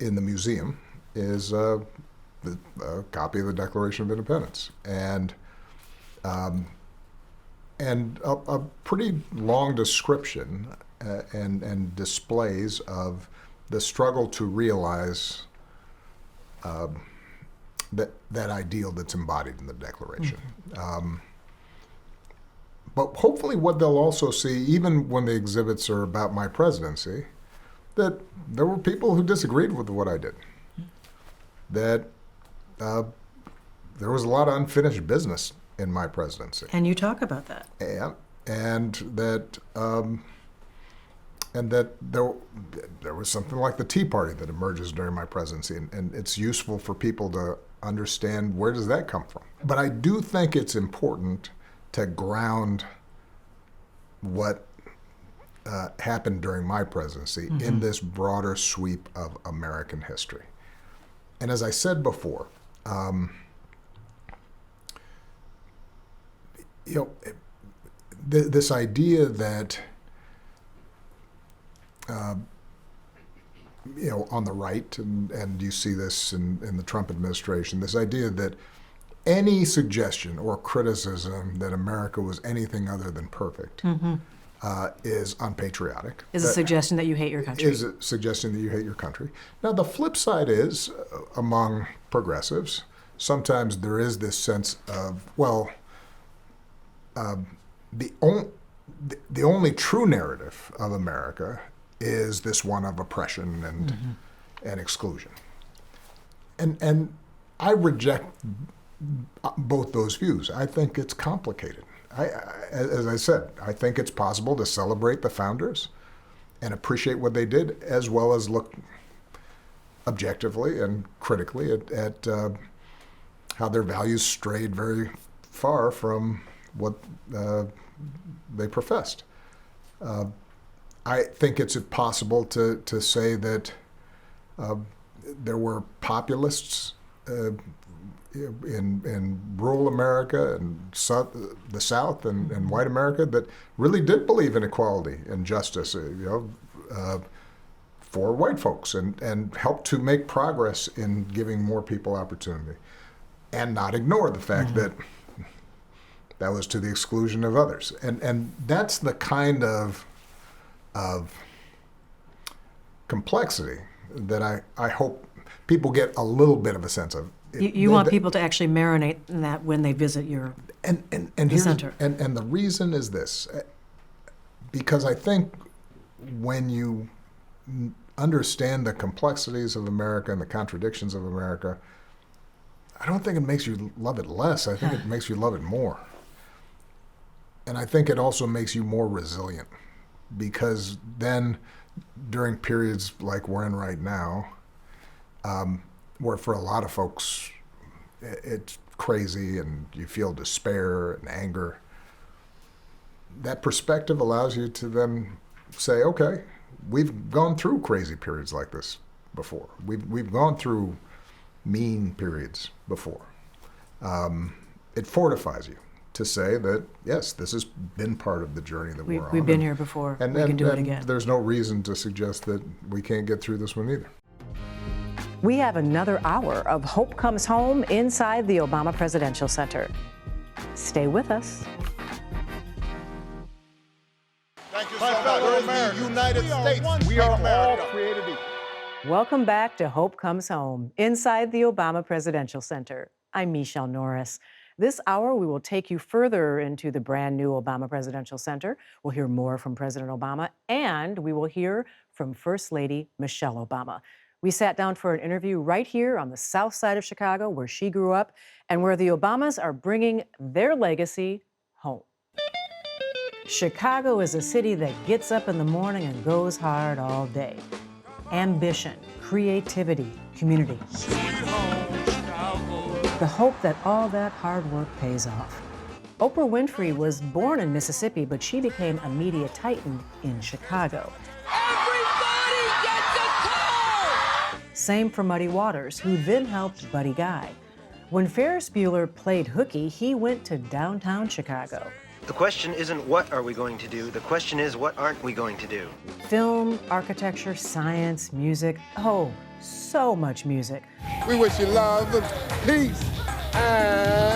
in the museum, is a copy of the Declaration of Independence. And a pretty long description and displays of the struggle to realize that ideal that's embodied in the Declaration. But hopefully what they'll also see, even when the exhibits are about my presidency, that there were people who disagreed with what I did. That there was a lot of unfinished business in my presidency. And you talk about that. And that there was something like the Tea Party that emerges during my presidency, and it's useful for people to understand where does that come from. But I do think it's important to ground what happened during my presidency in this broader sweep of American history. And as I said before, this idea that on the right, and you see this in the Trump administration, this idea that any suggestion or criticism that America was anything other than perfect is unpatriotic. Is a suggestion that you hate your country. Is a suggestion that you hate your country. Now, the flip side is, among progressives, sometimes there is this sense of, well, the only true narrative of America is this one of oppression and exclusion. And I reject both those views. I think it's complicated. As I said, I think it's possible to celebrate the founders and appreciate what they did, as well as look objectively and critically at how their values strayed very far from what they professed. I think it's possible to say that there were populists in rural America and the South and white America that really did believe in equality and justice, for white folks, and helped to make progress in giving more people opportunity, and not ignore the fact that that was to the exclusion of others. And that's the kind of complexity that I hope people get a little bit of a sense of. You want people to actually marinate in that when they visit your center. And the reason is this, because I think when you understand the complexities of America and the contradictions of America, I don't think it makes you love it less. I think it makes you love it more. And I think it also makes you more resilient, because then during periods like we're in right now, where for a lot of folks it's crazy and you feel despair and anger, that perspective allows you to then say, okay, we've gone through crazy periods like this before. We've gone through mean periods before. It fortifies you to say that, yes, this has been part of the journey that we're on. We've been here before. We can do it again. There's no reason to suggest that we can't get through this one either. We have another hour of Hope Comes Home inside the Obama Presidential Center. Stay with us. Thank you so much. We're in the United States. We are all created equal. Welcome back to Hope Comes Home inside the Obama Presidential Center. I'm Michelle Norris. This hour, we will take you further into the brand new Obama Presidential Center. We'll hear more from President Obama, and we will hear from First Lady Michelle Obama. We sat down for an interview right here on the south side of Chicago, where she grew up, and where the Obamas are bringing their legacy home. Chicago is a city that gets up in the morning and goes hard all day. Ambition, creativity, community. The hope that all that hard work pays off. Oprah Winfrey was born in Mississippi, but she became a media titan in Chicago. Everybody gets a call! Same for Muddy Waters, who then helped Buddy Guy. When Ferris Bueller played hooky, he went to downtown Chicago. The question isn't what are we going to do, the question is what aren't we going to do? Film, architecture, science, music, oh, so much music. We wish you love, peace, and...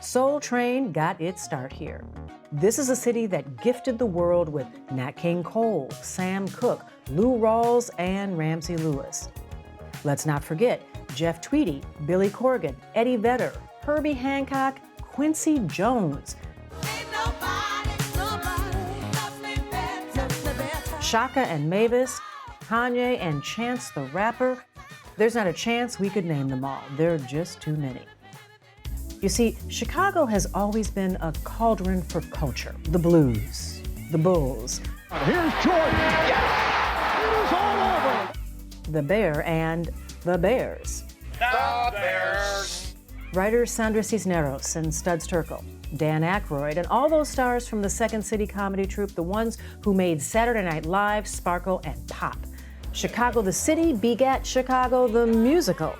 Soul Train got its start here. This is a city that gifted the world with Nat King Cole, Sam Cooke, Lou Rawls, and Ramsey Lewis. Let's not forget Jeff Tweedy, Billy Corgan, Eddie Vedder, Herbie Hancock, Quincy Jones. Shaka and Mavis, Kanye and Chance the Rapper. There's not a chance we could name them all. There are just too many. You see, Chicago has always been a cauldron for culture. The blues, the Bulls. Here's Jordan. Yes! It is all over. The Bear and the Bears. The Bears. Writers Sandra Cisneros and Studs Terkel, Dan Aykroyd, and all those stars from the Second City comedy troupe, the ones who made Saturday Night Live sparkle and pop. Chicago the City begat Chicago the Musical.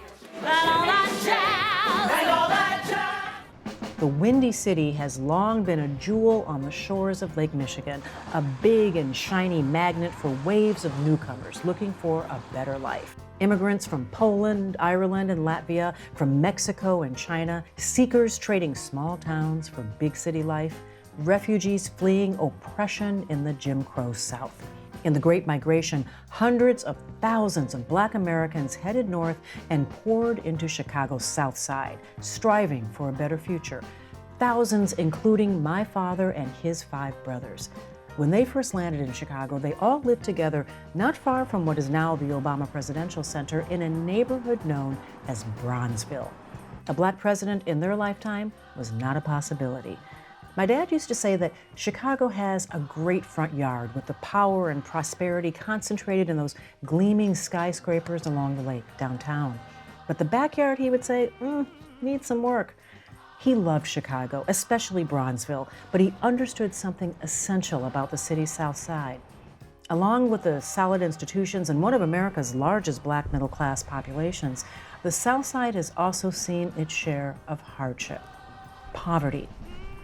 The Windy City has long been a jewel on the shores of Lake Michigan, a big and shiny magnet for waves of newcomers looking for a better life. Immigrants from Poland, Ireland, and Latvia, from Mexico and China, seekers trading small towns for big city life, refugees fleeing oppression in the Jim Crow South. In the Great Migration, hundreds of thousands of Black Americans headed north and poured into Chicago's South Side, striving for a better future. Thousands, including my father and his 5 brothers. When they first landed in Chicago, they all lived together not far from what is now the Obama Presidential Center in a neighborhood known as Bronzeville. A Black president in their lifetime was not a possibility. My dad used to say that Chicago has a great front yard with the power and prosperity concentrated in those gleaming skyscrapers along the lake downtown. But the backyard, he would say, needs some work. He loved Chicago, especially Bronzeville, but he understood something essential about the city's South Side. Along with the solid institutions and one of America's largest Black middle-class populations, the South Side has also seen its share of hardship, poverty,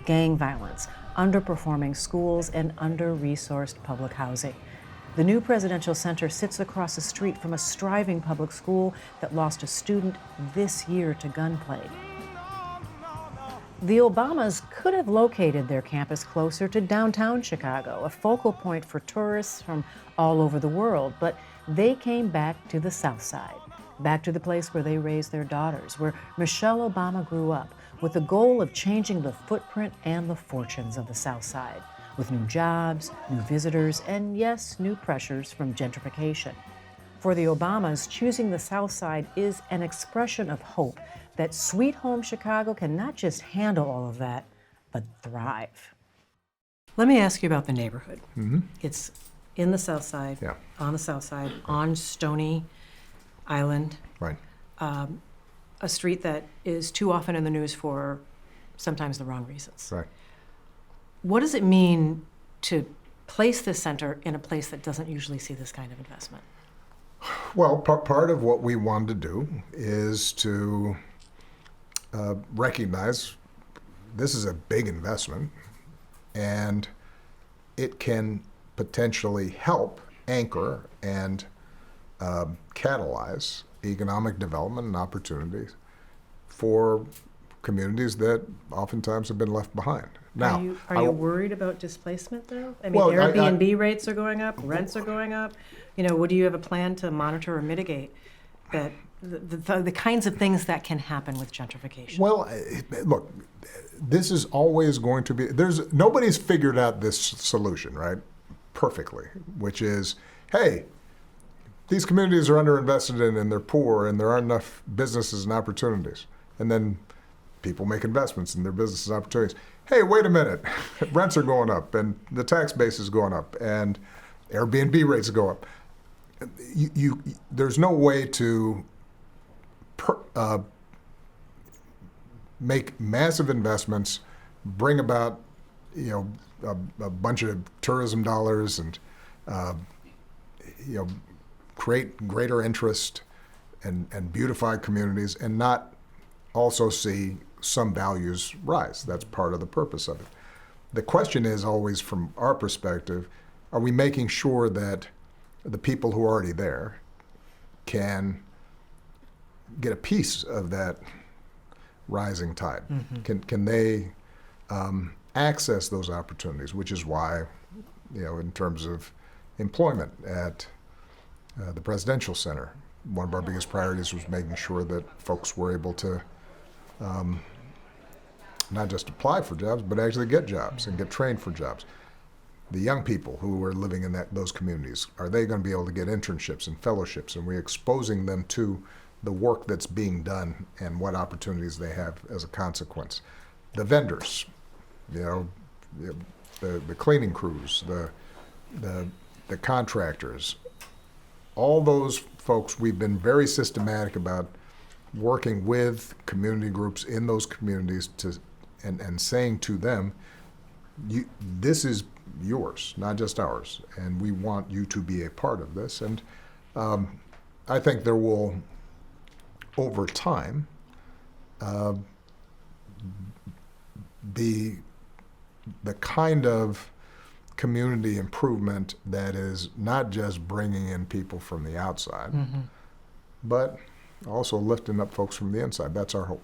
gang violence, underperforming schools, and under-resourced public housing. The new Presidential Center sits across the street from a striving public school that lost a student this year to gunplay. The Obamas could have located their campus closer to downtown Chicago, a focal point for tourists from all over the world, but they came back to the South Side, back to the place where they raised their daughters, where Michelle Obama grew up, with the goal of changing the footprint and the fortunes of the South Side, with new jobs, new visitors, and yes, new pressures from gentrification. For the Obamas, choosing the South Side is an expression of hope that Sweet Home Chicago can not just handle all of that, but thrive. Let me ask you about the neighborhood. It's in the South Side, on the South Side, on Stony Island. Right. A street that is too often in the news for sometimes the wrong reasons. Right. What does it mean to place this center in a place that doesn't usually see this kind of investment? Well, part of what we wanted to do is to recognize this is a big investment, and it can potentially help anchor and catalyze economic development and opportunities for communities that oftentimes have been left behind. Now, are you worried about displacement, though? I mean, Well, Airbnb rates are going up, rents are going up. You know, do you have a plan to monitor or mitigate that the kinds of things that can happen with gentrification? Well, look, this is always going to be, nobody's figured out this solution, right, perfectly, which is, hey, these communities are underinvested in and they're poor and there aren't enough businesses and opportunities. And then people make investments in their businesses and opportunities. Hey, wait a minute, rents are going up and the tax base is going up and Airbnb rates go up. There's no way to make massive investments, bring about a bunch of tourism dollars and create greater interest and beautify communities and not also see some values rise. That's part of the purpose of it. The question is always, from our perspective, are we making sure that the people who are already there can get a piece of that rising tide? Can they access those opportunities, which is why, in terms of employment at the Presidential Center, one of our biggest priorities was making sure that folks were able to not just apply for jobs, but actually get jobs and get trained for jobs. The young people who are living in those communities, are they going to be able to get internships and fellowships? And we're exposing them to the work that's being done and what opportunities they have as a consequence. The vendors, the cleaning crews, the contractors, all those folks, we've been very systematic about working with community groups in those communities and saying to them, this is yours, not just ours, and we want you to be a part of this. And I think there will, over time, be the kind of community improvement that is not just bringing in people from the outside, but also lifting up folks from the inside. That's our hope.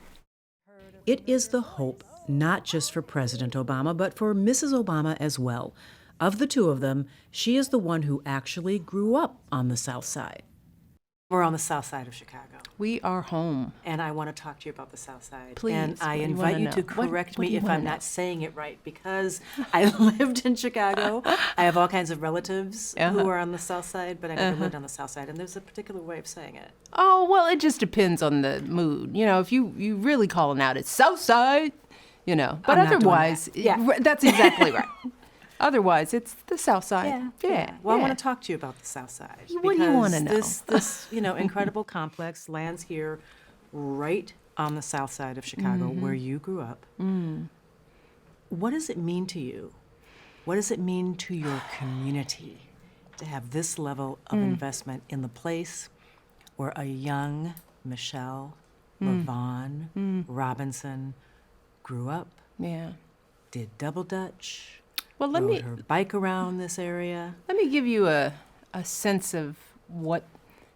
It is the hope not just for President Obama, but for Mrs. Obama as well. Of the two of them, she is the one who actually grew up on the South Side. We're on the South Side of Chicago. We are home. And I want to talk to you about the South Side. Please, And I what do you invite wanna you to know? What correct do me you if wanna I'm know? not saying it right, because I lived in Chicago. I have all kinds of relatives who are on the South Side, but I never lived on the South Side, and there's a particular way of saying it. Oh, well, it just depends on the mood. You know, if you really calling out, it's South Side, you know. But I'm not doing otherwise, that. Yeah. that's exactly right. Otherwise, it's the South Side. Well, I want to talk to you about the South Side. What do you wanna know? This incredible complex lands here right on the South Side of Chicago, where you grew up. What does it mean to you? What does it mean to your community to have this level of investment in the place where a young Michelle LaVaughn Robinson grew up, did double Dutch, Well, rode her bike around this area? Let me give you a sense of what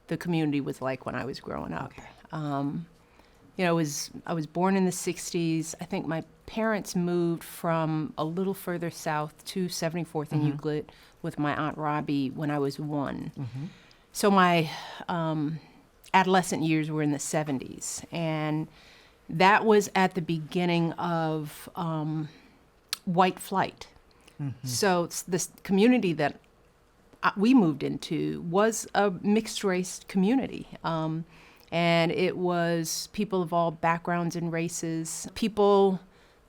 the community was like when I was growing up. You know, I was born in the 60s. I think my parents moved from a little further south to 74th and Euclid with my Aunt Robbie when I was 1. So my adolescent years were in the 70s. And that was at the beginning of white flight. So it's this community that we moved into was a mixed race community. And it was people of all backgrounds and races. People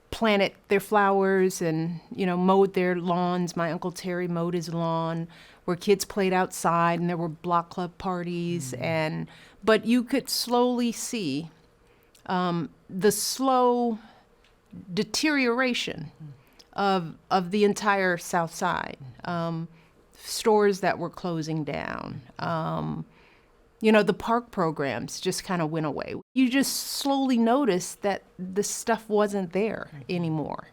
planted their flowers and, mowed their lawns. My Uncle Terry mowed his lawn, where kids played outside, and there were block club parties. But you could slowly see the slow deterioration of the entire South Side. Stores that were closing down. The park programs just kind of went away. You just slowly noticed that the stuff wasn't there anymore.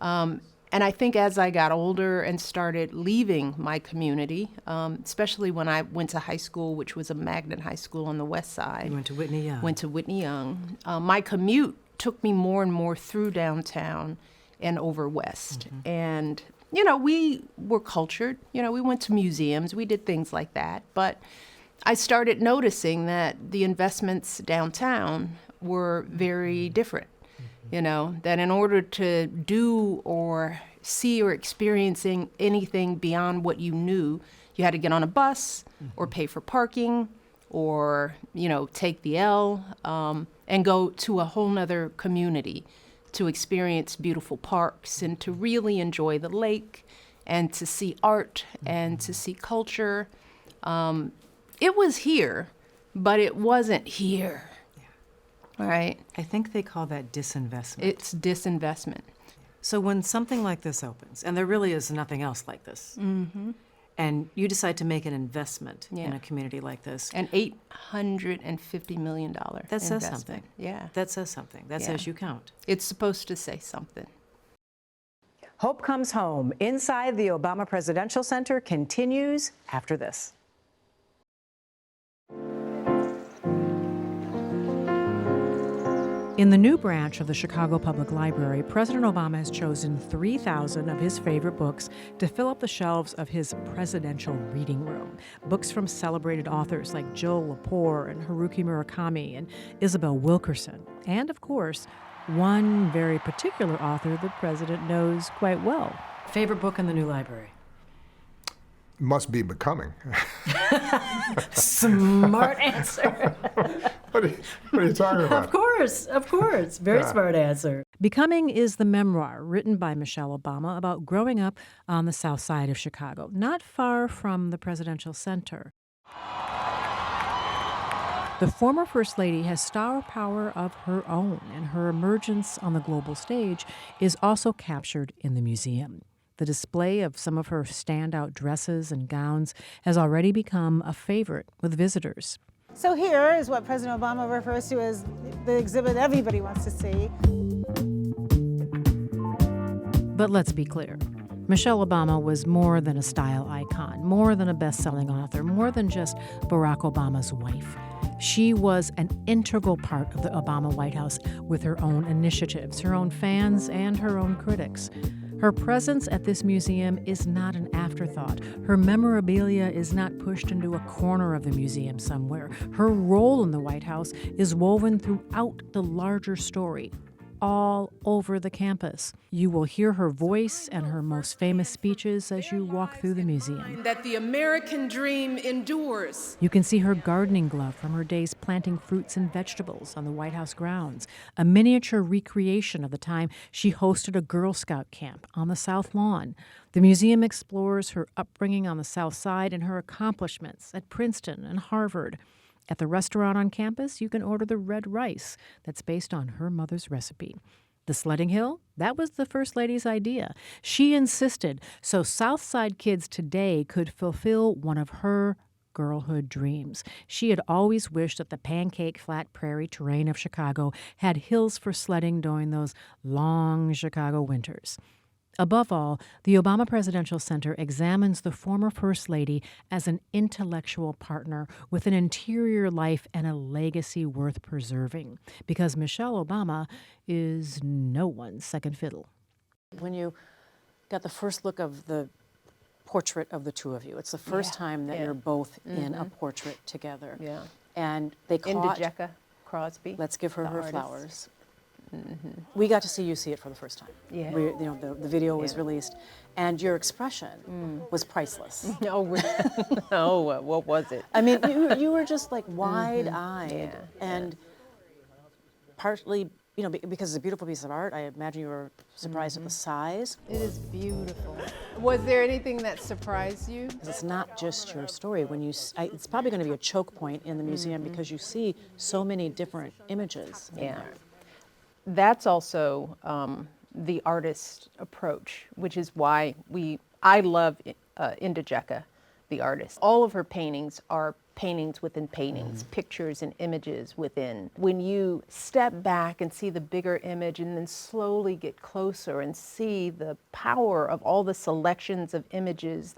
And I think as I got older and started leaving my community, especially when I went to high school, which was a magnet high school on the west side. You went to Whitney Young. Went to Whitney Young. My commute took me more and more through downtown and over west. And, we were cultured. We went to museums. We did things like that. But I started noticing that the investments downtown were very different. That in order to do or see or experiencing anything beyond what you knew, you had to get on a bus or pay for parking or, take the L and go to a whole nother community to experience beautiful parks and to really enjoy the lake and to see art and to see culture. It was here, but it wasn't here. Right? I think they call that disinvestment. It's disinvestment. So when something like this opens, and there really is nothing else like this, and you decide to make an investment in a community like this. An $850 million That says investment. something. Yeah. That says something. That says you count. It's supposed to say something. Hope Comes Home inside the Obama Presidential Center continues after this. In the new branch of the Chicago Public Library, President Obama has chosen 3,000 of his favorite books to fill up the shelves of his presidential reading room. Books from celebrated authors like Jill Lepore and Haruki Murakami and Isabel Wilkerson. And, of course, one very particular author the president knows quite well. Favorite book in the new library? Must be Becoming. Smart answer. What are you talking about? Of course. Very smart answer. Becoming is the memoir written by Michelle Obama about growing up on the South Side of Chicago, not far from the Presidential Center. The former First Lady has star power of her own, and her emergence on the global stage is also captured in the museum. The display of some of her standout dresses and gowns has already become a favorite with visitors. So here is what President Obama refers to as the exhibit everybody wants to see. But let's be clear. Michelle Obama was more than a style icon, more than a best-selling author, more than just Barack Obama's wife. She was an integral part of the Obama White House with her own initiatives, her own fans, and her own critics. Her presence at this museum is not an afterthought. Her memorabilia is not pushed into a corner of the museum somewhere. Her role in the White House is woven throughout the larger story, all over the campus. You will hear her voice and her most famous speeches as you walk through the museum. That the American dream endures. You can see her gardening glove from her days planting fruits and vegetables on the White House grounds, a miniature recreation of the time she hosted a Girl Scout camp on the South Lawn. The museum explores her upbringing on the South Side and her accomplishments at Princeton and Harvard. At the restaurant on campus, you can order the red rice that's based on her mother's recipe. The sledding hill, that was the First Lady's idea. She insisted so South Side kids today could fulfill one of her girlhood dreams. She had always wished that the pancake flat prairie terrain of Chicago had hills for sledding during those long Chicago winters. Above all, the Obama Presidential Center examines the former First Lady as an intellectual partner with an interior life and a legacy worth preserving, because Michelle Obama is no one's second fiddle. When you got the first look of the portrait of the two of you, it's the first time that you're both in a portrait together. Yeah. And they caught... Indijeka Crosby. Let's give her her artist. flowers. We got to see you see it for the first time. Yeah. The video was released, and your expression was priceless. No, no, what was it? I mean, you were just like wide-eyed, and partly, because it's a beautiful piece of art, I imagine you were surprised at the size. It is beautiful. Was there anything that surprised you? 'Cause it's not just your story. It's probably going to be a choke point in the museum because you see so many different images in there. That's also the artist approach, which is why I love Indijeka, the artist. All of her paintings are paintings within paintings, pictures and images within. When you step back and see the bigger image and then slowly get closer and see the power of all the selections of images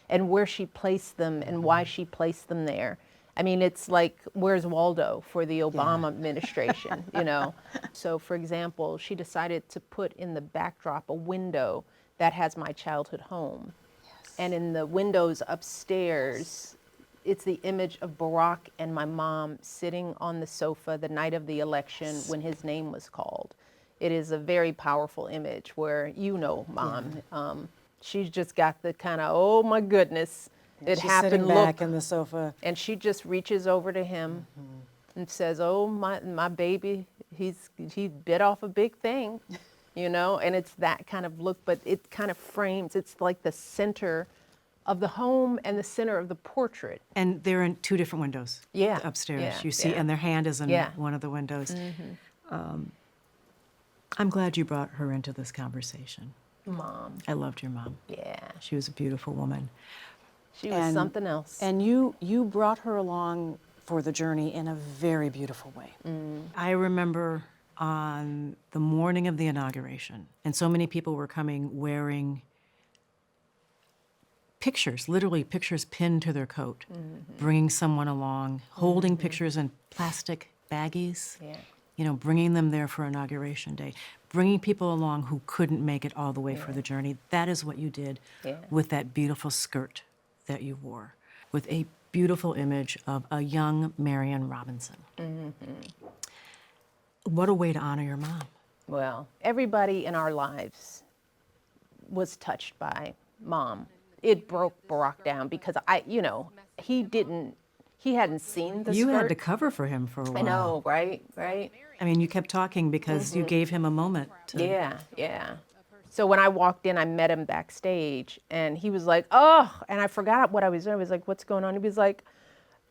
and where she placed them and why she placed them there. I mean, it's like, where's Waldo for the Obama administration, So, for example, she decided to put in the backdrop a window that has my childhood home. Yes. And in the windows upstairs, it's the image of Barack and my mom sitting on the sofa the night of the election when his name was called. It is a very powerful image where, Mom, she's just got the kind of, oh my goodness, it She's happened. sitting back in the sofa. And she just reaches over to him and says, oh, my baby, he bit off a big thing, and it's that kind of look, but it kind of frames, it's like the center of the home and the center of the portrait. And they're in two different windows upstairs. Yeah, You see, and their hand is in one of the windows. I'm glad you brought her into this conversation. Mom. I loved your mom. Yeah. She was a beautiful woman. She was something else. And you brought her along for the journey in a very beautiful way. I remember on the morning of the inauguration, and so many people were coming wearing pictures, literally pictures pinned to their coat, bringing someone along, holding pictures in plastic baggies, bringing them there for Inauguration Day, bringing people along who couldn't make it all the way for the journey. That is what you did with that beautiful skirt that you wore, with a beautiful image of a young Marion Robinson. What a way to honor your mom. Well, everybody in our lives was touched by Mom. It broke Barack down because he hadn't seen the You skirt. had to cover for him for a while. I know, right? I mean, you kept talking because you gave him a moment to... Yeah. So when I walked in, I met him backstage, and he was like, oh, and I forgot what I was doing. I was like, what's going on? He was like,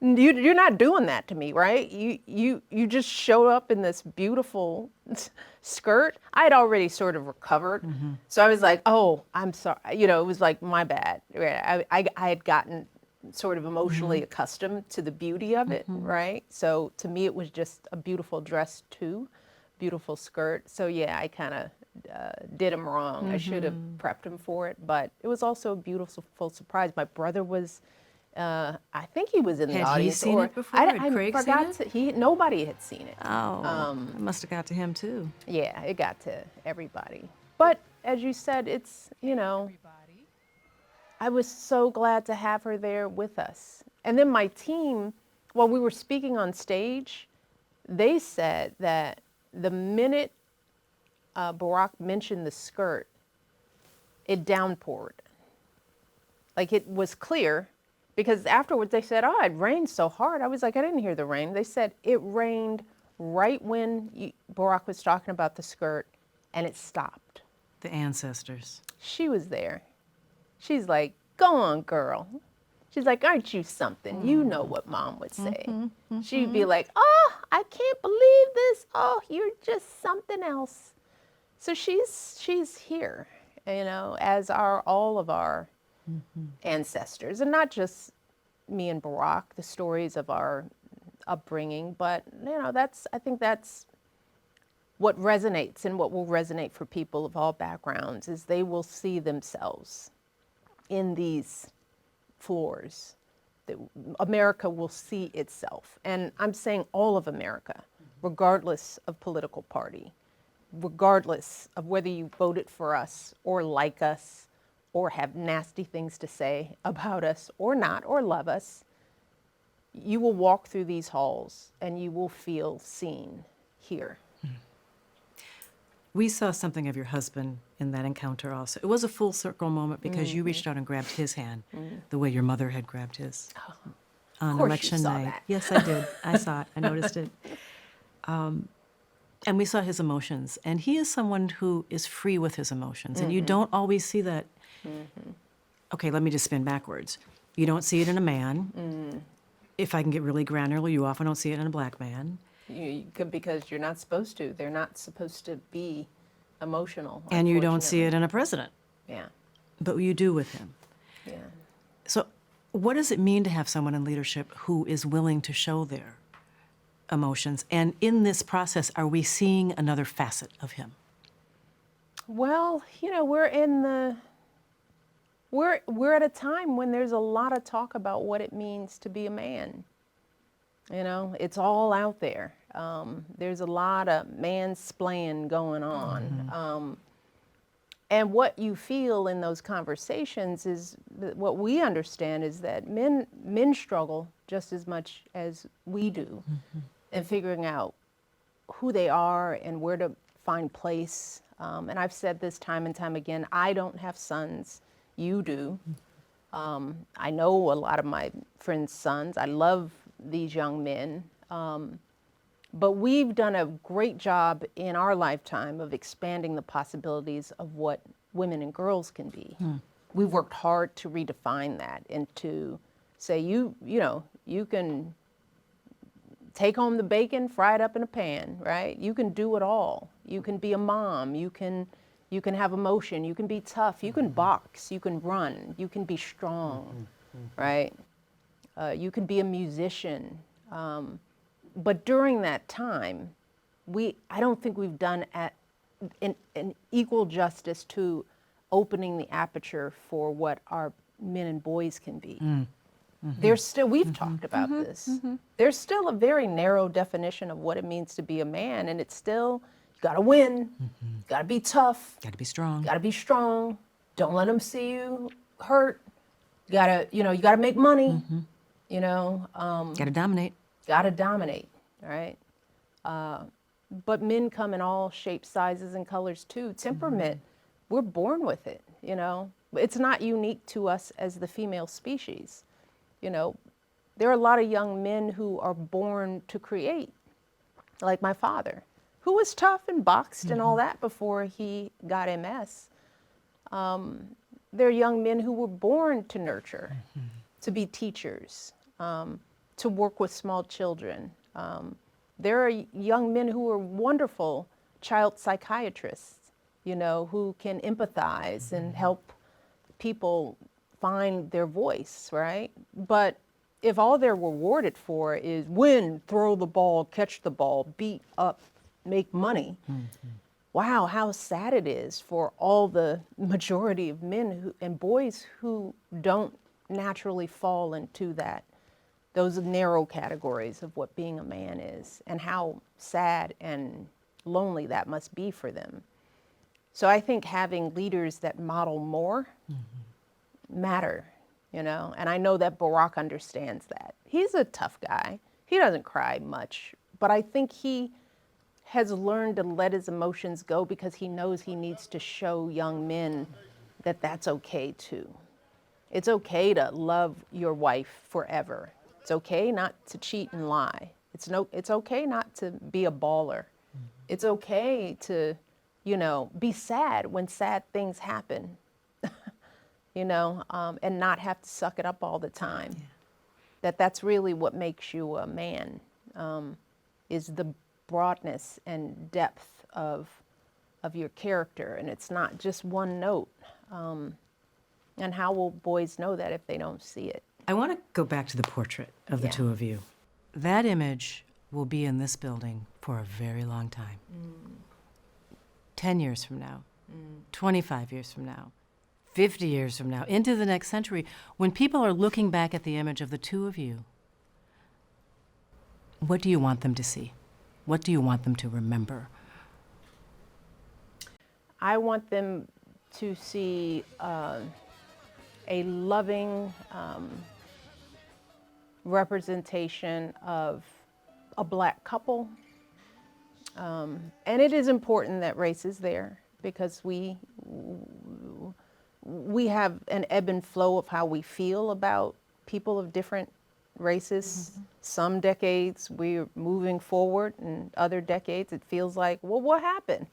You're not doing that to me, right? You just showed up in this beautiful skirt. I had already sort of recovered, so I was like, "Oh, I'm sorry." You know, it was like my bad. Right? I had gotten sort of emotionally accustomed to the beauty of it, right? So to me, it was just a beautiful dress too, beautiful skirt. So yeah, I kind of did him wrong. I should have prepped him for it, but it was also a beautiful surprise. My brother was. I think he was in the Had he audience. seen it before? Had Craig seen forgot it? Nobody had seen it. Oh, it must have got to him too. Yeah, it got to everybody. But as you said, it's, you know, I was so glad to have her there with us. And then my team, while we were speaking on stage, they said that the minute Barack mentioned the skirt, it downpoured. Like it was clear. Because afterwards they said, oh, it rained so hard. I was like, I didn't hear the rain. They said it rained right when Barack was talking about the skirt, and it stopped. The ancestors. She was there. She's like, go on, girl. She's like, aren't you something? You know what mom would say. She'd be like, oh, I can't believe this. Oh, you're just something else. So she's here, you know, as are all of our ancestors, and not just me and Barack, the stories of our upbringing, but you know, I think that's what resonates and what will resonate for people of all backgrounds is they will see themselves in these floors. That America will see itself, and I'm saying all of America, regardless of political party, regardless of whether you voted for us or like us, or have nasty things to say about us or not, or love us, you will walk through these halls and you will feel seen here. We saw something of your husband in that encounter also. It was a full circle moment because you reached out and grabbed his hand the way your mother had grabbed his on course you election saw night. that. Yes, I did. I saw it. I noticed it. And we saw his emotions. And he is someone who is free with his emotions. And you don't always see that. Okay, let me just spin backwards. You don't see it in a man. If I can get really granular, you often don't see it in a black man. Because you're not supposed to. They're not supposed to be emotional. And you don't see it in a president. Yeah. But you do with him. Yeah. So what does it mean to have someone in leadership who is willing to show their emotions? And in this process, are we seeing another facet of him? Well, you know, we're at a time when there's a lot of talk about what it means to be a man. You know, it's all out there. There's a lot of mansplaining going on. And what you feel in those conversations is what we understand is that men struggle just as much as we do in figuring out who they are and where to find place. And I've said this time and time again, I don't have sons, you do. I know a lot of my friends' sons. I love these young men. But we've done a great job in our lifetime of expanding the possibilities of what women and girls can be. We've worked hard to redefine that and to say, you know, you can take home the bacon, fry it up in a pan, right? You can do it all. You can be a mom. You can have emotion. You can be tough. You can box. You can run. You can be strong, right? You can be a musician. But during that time, I don't think we've done an equal justice to opening the aperture for what our men and boys can be. There's still, we've talked about this. There's still a very narrow definition of what it means to be a man, and it's still, you gotta win, you gotta be tough, Got to be strong. gotta be strong, don't let them see you hurt, you gotta make money, you know. Got to dominate. Gotta dominate, right? But men come in all shapes, sizes, and colors too. Temperament, we're born with it, you know. It's not unique to us as the female species. You know, there are a lot of young men who are born to create, like my father, who was tough and boxed and all that before he got MS. There are young men who were born to nurture, to be teachers, to work with small children. There are young men who are wonderful child psychiatrists, you know, who can empathize and help people find their voice, right? But if all they're rewarded for is win, throw the ball, catch the ball, beat up, make money, wow, how sad it is for all the majority of men and boys who don't naturally fall into those narrow categories of what being a man is, and how sad and lonely that must be for them. So I think having leaders that model more matter, you know, and I know that Barack understands that. He's a tough guy. He doesn't cry much, but I think he has learned to let his emotions go because he knows he needs to show young men that that's okay too. It's okay to love your wife forever. It's okay not to cheat and lie. It's okay not to be a baller. It's okay to, you know, be sad when sad things happen, you know, and not have to suck it up all the time. Yeah. That's really what makes you a man, is the broadness and depth of your character, and it's not just one note. And how will boys know that if they don't see it? I want to go back to the portrait of the two of you. That image will be in this building for a very long time. 10 years from now, 25 years from now, 50 years from now, into the next century, when people are looking back at the image of the two of you, what do you want them to see? What do you want them to remember? I want them to see a loving representation of a Black couple. And it is important that race is there, because we have an ebb and flow of how we feel about people of different races. Some decades we're moving forward, and other decades it feels like, well, what happened?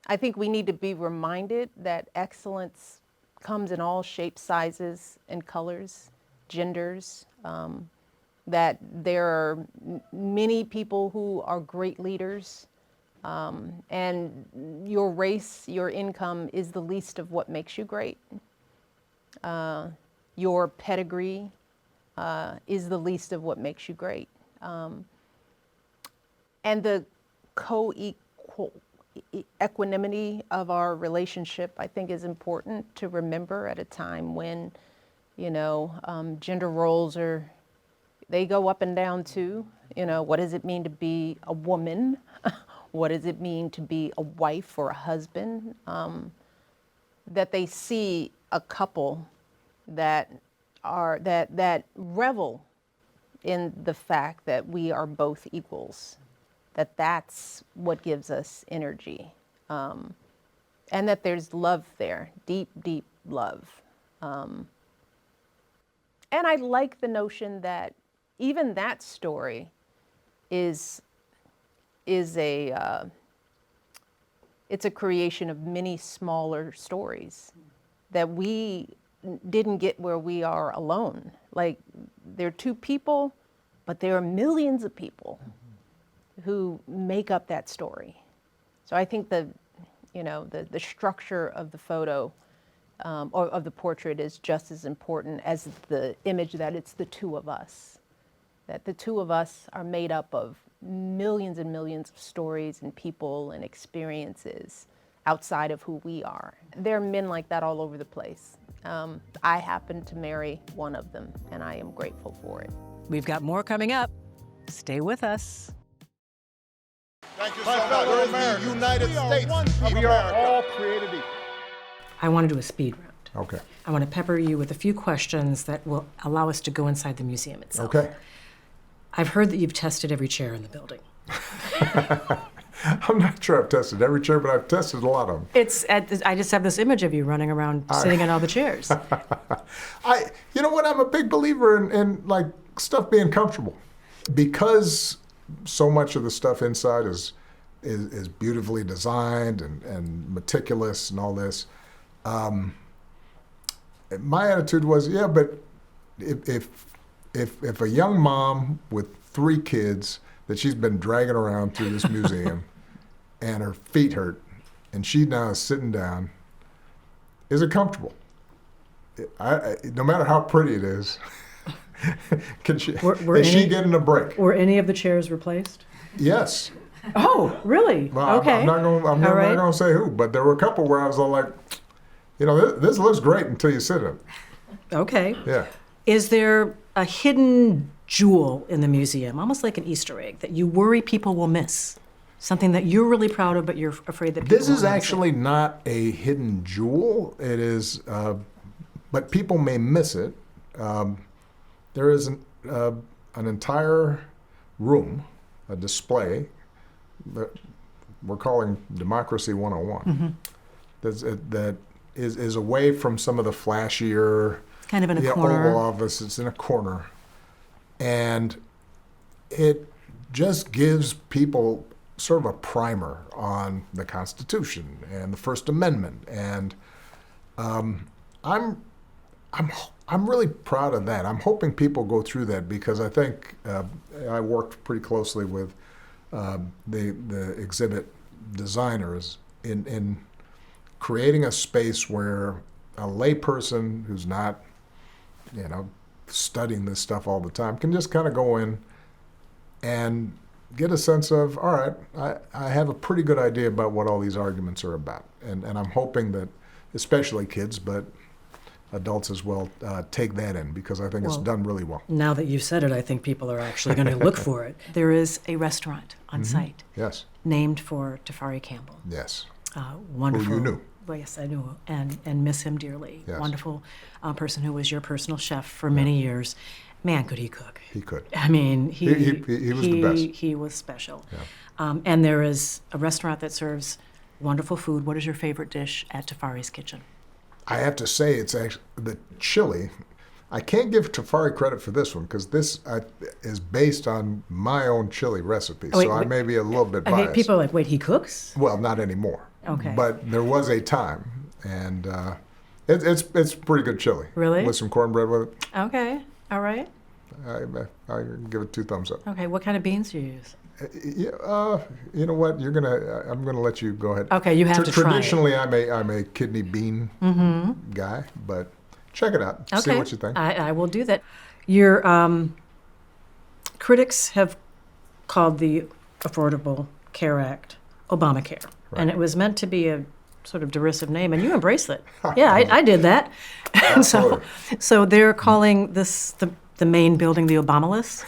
I think we need to be reminded that excellence comes in all shapes, sizes, and colors, genders, that there are many people who are great leaders, and your race, your income is the least of what makes you great. Your pedigree is the least of what makes you great. And the equanimity of our relationship, I think, is important to remember at a time when, you know, gender roles they go up and down too. You know, what does it mean to be a woman? What does it mean to be a wife or a husband? That they see a couple that revel in the fact that we are both equals, that's what gives us energy, and that there's love there, deep, deep love. And I like the notion that even that story is it's a creation of many smaller stories, that we didn't get where we are alone. Like, there are two people, but there are millions of people who make up that story. So I think the structure of the photo or of the portrait is just as important as the image that it's the two of us. That the two of us are made up of millions and millions of stories and people and experiences outside of who we are. There are men like that all over the place. I happen to marry one of them, and I am grateful for it. We've got more coming up. Stay with us. Thank you so much. America. The United States of we are all created equal. I want to do a speed round. Okay. I want to pepper you with a few questions that will allow us to go inside the museum itself. Okay. I've heard that you've tested every chair in the building. I'm not sure I've tested every chair, but I've tested a lot of them. I just have this image of you running around sitting in all the chairs. You know what? I'm a big believer in like stuff being comfortable, because so much of the stuff inside is beautifully designed and meticulous and all this. My attitude was, yeah, but if if a young mom with 3 kids that she's been dragging around through this museum and her feet hurt and she now is sitting down, is it comfortable? No matter how pretty it is, is she getting a break? Were any of the chairs replaced? Yes. Oh, really? Well, okay. I'm not going to say who, but there were a couple where I was all like, this looks great until you sit in it. Okay. Yeah. Is there a hidden jewel in the museum, almost like an Easter egg, that you worry people will miss? Something that you're really proud of, but you're afraid that people This won't is notice actually not a hidden jewel. It is, but people may miss it. There is an entire room, a display that we're calling Democracy 101. That is away from some of the flashier, kind of in a corner. Oval Office. It's in a corner, and it just gives people sort of a primer on the Constitution and the First Amendment, and I'm really proud of that. I'm hoping people go through that because I think I worked pretty closely with the exhibit designers in creating a space where a layperson who's not, studying this stuff all the time can just kind of go in and get a sense of, all right, I have a pretty good idea about what all these arguments are about. And I'm hoping that especially kids, but adults as well, take that in because I think it's done really well. Now that you've said it, I think people are actually going to look for it. There is a restaurant on site Yes. named for Tafari Campbell. Yes. Wonderful. Who you knew. Well, yes, I knew, and miss him dearly. Yes. Wonderful person who was your personal chef for many years. Man, could he cook? He could. I mean, he was the best. He was special. Yeah. And there is a restaurant that serves wonderful food. What is your favorite dish at Tafari's Kitchen? I have to say it's actually the chili. I can't give Tafari credit for this one because this is based on my own chili recipe, Oh, wait, so I may be a little bit Okay, biased. people are like, wait, he cooks? Well, not anymore. Okay. But there was a time, and it's pretty good chili. Really? With some cornbread with it. Okay, all right. I give it 2 thumbs up. Okay, what kind of beans do you use? You know what? I'm gonna let you go ahead. Okay, you have to try it. Traditionally, I'm a kidney bean guy, but check it out. Okay. See what you think. I will do that. Your critics have called the Affordable Care Act Obamacare, and it was meant to be a sort of derisive name, and you embraced it. Yeah, I did that. And so they're calling this the main building the Obamalist.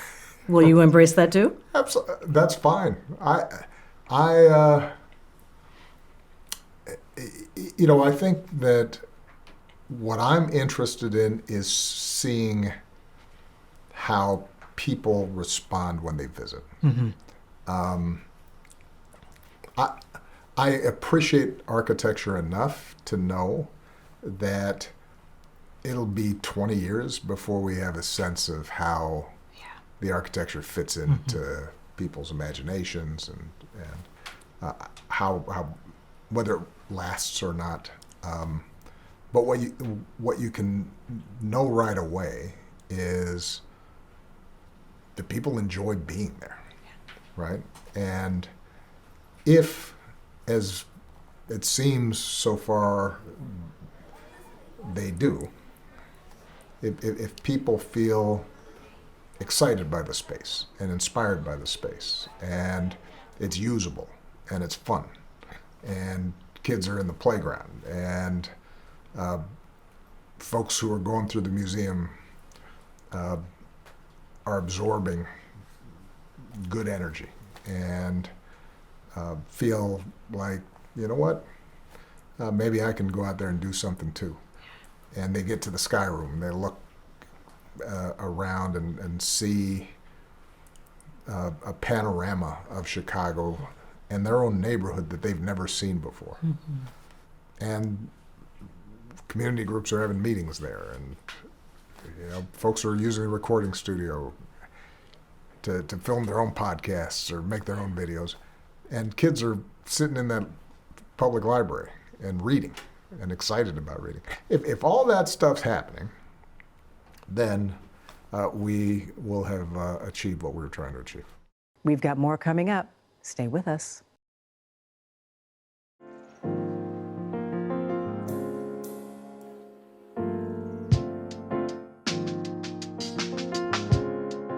Will you embrace that too? Absolutely, that's fine. I think that what I'm interested in is seeing how people respond when they visit. I appreciate architecture enough to know that it'll be 20 years before we have a sense of how the architecture fits into people's imaginations and how whether it lasts or not. But what you can know right away is the people enjoy being there, right? And if, as it seems so far, they do, if people feel excited by the space and inspired by the space and it's usable and it's fun and kids are in the playground and folks who are going through the museum are absorbing good energy and feel like, you know what, maybe I can go out there and do something too. And they get to the Sky Room and they look around and see a panorama of Chicago and their own neighborhood that they've never seen before. And community groups are having meetings there, and folks are using the recording studio to film their own podcasts or make their own videos. And kids are sitting in that public library and reading and excited about reading. If all that stuff's happening, then we will have achieved what we were trying to achieve. We've got more coming up. Stay with us.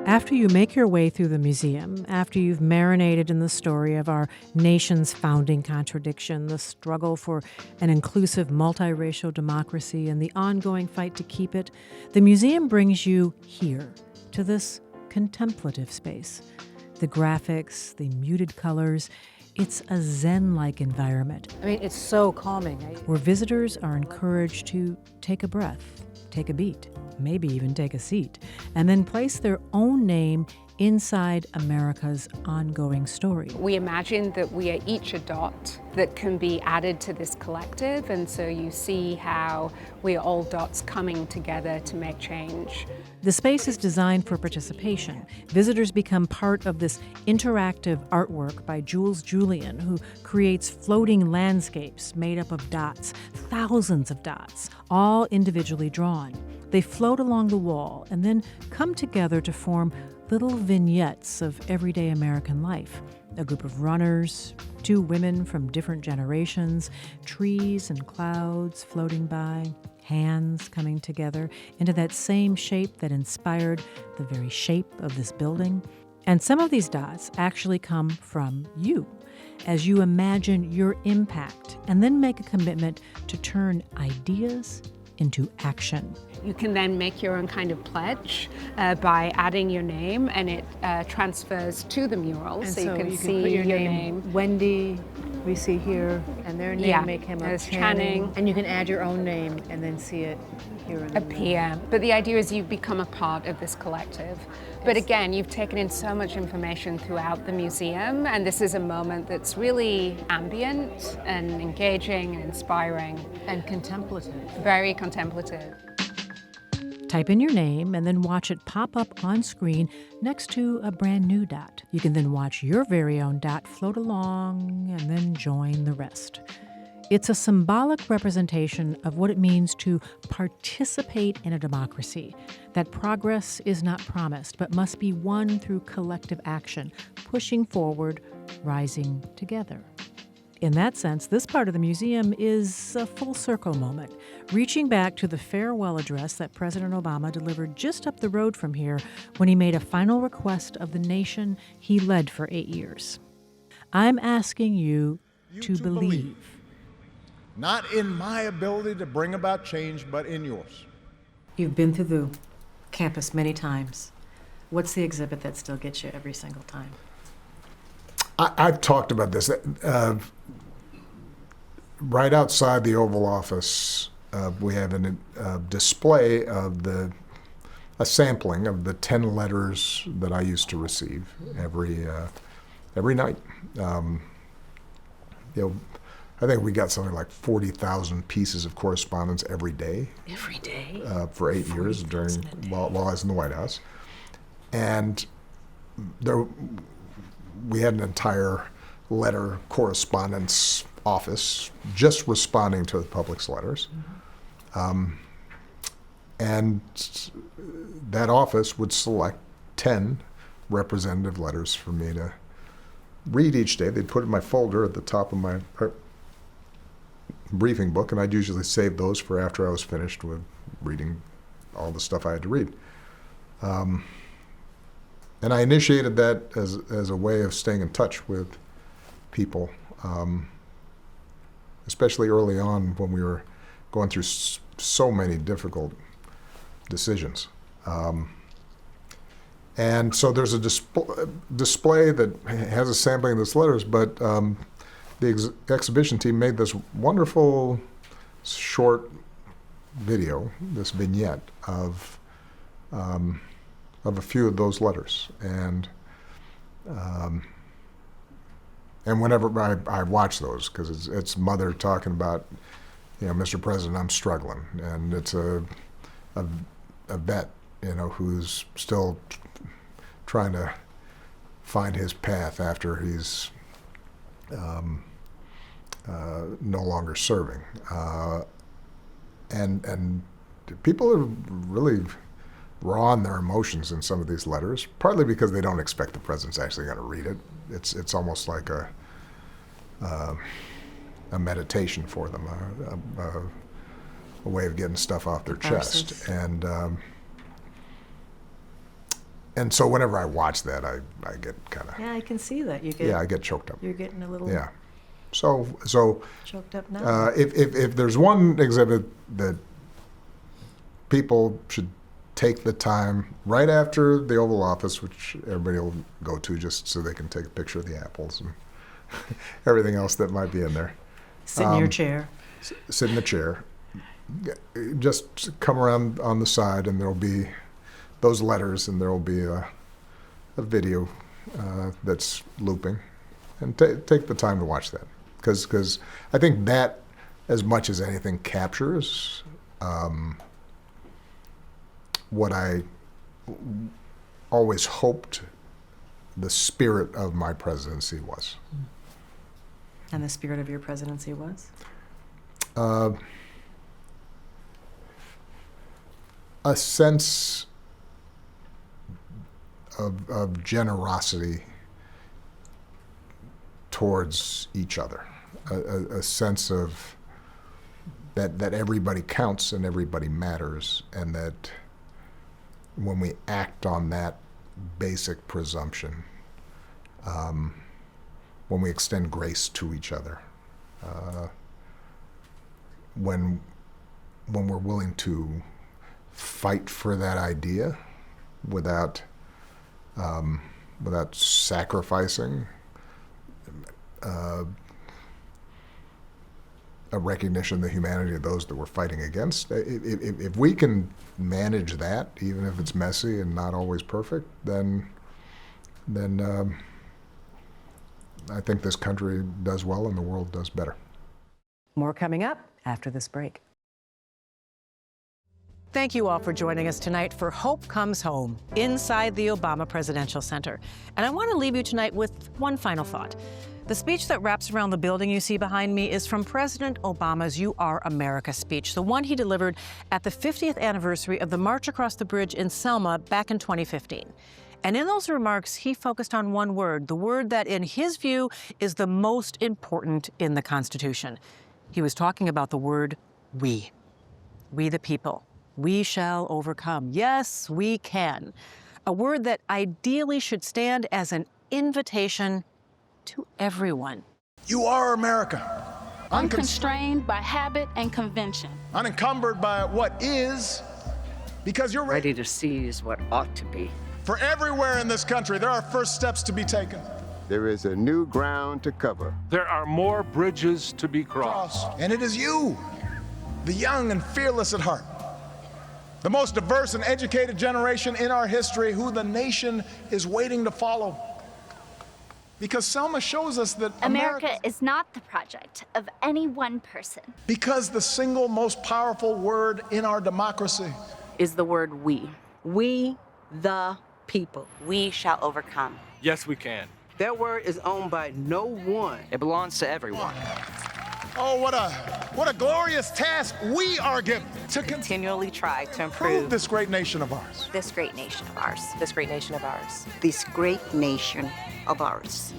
After you make your way through the museum, after you've marinated in the story of our nation's founding contradiction, the struggle for an inclusive multiracial democracy and the ongoing fight to keep it, the museum brings you here, to this contemplative space. The graphics, the muted colors, it's a Zen-like environment. I mean, it's so calming. Where visitors are encouraged to take a breath, take a beat, maybe even take a seat, and then place their own name inside America's ongoing story. We imagine that we are each a dot that can be added to this collective, and so you see how we are all dots coming together to make change. The space is designed for participation. Visitors become part of this interactive artwork by Jules Julian, who creates floating landscapes made up of dots, thousands of dots, all individually drawn. They float along the wall and then come together to form little vignettes of everyday American life. A group of runners, two women from different generations, trees and clouds floating by, hands coming together into that same shape that inspired the very shape of this building. And some of these dots actually come from you, as you imagine your impact and then make a commitment to turn ideas into action. You can then make your own kind of pledge by adding your name, and it transfers to the mural, so you can see put your name. Wendy, we see here, and their name Yeah, may come up, there's Channing. and you can add your own name and then see it here in the Appear. But the idea is you become a part of this collective. But again, you've taken in so much information throughout the museum, and this is a moment that's really ambient and engaging and inspiring. and contemplative. Very contemplative. Type in your name and then watch it pop up on screen next to a brand new dot. You can then watch your very own dot float along and then join the rest. It's a symbolic representation of what it means to participate in a democracy, that progress is not promised but must be won through collective action, pushing forward, rising together. In that sense, this part of the museum is a full circle moment, reaching back to the farewell address that President Obama delivered just up the road from here when he made a final request of the nation he led for 8 years. I'm asking you to believe. Not in my ability to bring about change, but in yours. You've been through the campus many times. What's the exhibit that still gets you every single time? I've talked about this. Right outside the Oval Office, we have a display of a sampling of the 10 letters that I used to receive every night. I think we got something like 40,000 pieces of correspondence every day. Every day? For 8 years while I was in the White House. And we had an entire letter correspondence office just responding to the public's letters. And that office would select 10 representative letters for me to read each day. They'd put it in my folder at the top of my briefing book, and I'd usually save those for after I was finished with reading all the stuff I had to read. And I initiated that as a way of staying in touch with people, especially early on when we were going through so many difficult decisions. And so there's a display that has a sampling of those letters, but the exhibition team made this wonderful short video, this vignette of a few of those letters. And whenever I watch those, because it's Mother talking about, Mr. President, I'm struggling, and it's a vet, who's still trying to find his path after he's no longer serving, and people are really raw in their emotions in some of these letters, partly because they don't expect the president's actually going to read it. It's almost like a meditation for them, a way of getting stuff off their chest. And so whenever I watch that, I get kind of Yeah, I can see that. You get I get choked up. You're getting a little So choked up now. if there's one exhibit that people should take the time right after the Oval Office, which everybody will go to just so they can take a picture of the apples and everything else that might be in there. Sit in your chair. Sit in the chair. Just come around on the side, and there'll be those letters, and there'll be a video that's looping, and take the time to watch that, because I think that, as much as anything, captures what I always hoped the spirit of my presidency was. And the spirit of your presidency was? A sense of generosity towards each other, a sense of that everybody counts and everybody matters, and that when we act on that basic presumption, when we extend grace to each other, when we're willing to fight for that idea without sacrificing a recognition of the humanity of those that we're fighting against. If we can manage that, even if it's messy and not always perfect, then I think this country does well and the world does better. More coming up after this break. Thank you all for joining us tonight for Hope Comes Home, inside the Obama Presidential Center. And I want to leave you tonight with one final thought. The speech that wraps around the building you see behind me is from President Obama's You Are America speech, the one he delivered at the 50th anniversary of the March Across the Bridge in Selma back in 2015. And in those remarks, he focused on one word, the word that, in his view, is the most important in the Constitution. He was talking about the word we. We the people. We shall overcome. Yes, we can. A word that ideally should stand as an invitation to everyone. You are America. Unconstrained by habit and convention. Unencumbered by what is, because you're ready to seize what ought to be. For everywhere in this country, there are first steps to be taken. There is a new ground to cover. There are more bridges to be crossed. And it is you, the young and fearless at heart, the most diverse and educated generation in our history, who the nation is waiting to follow. Because Selma shows us that America is not the project of any one person. Because the single most powerful word in our democracy is the word we. We, the people. We shall overcome. Yes, we can. That word is owned by no one. It belongs to everyone. Oh, what a glorious task we are given to continually try to improve this great nation of ours. This great nation of ours. This great nation of ours. This great nation of ours.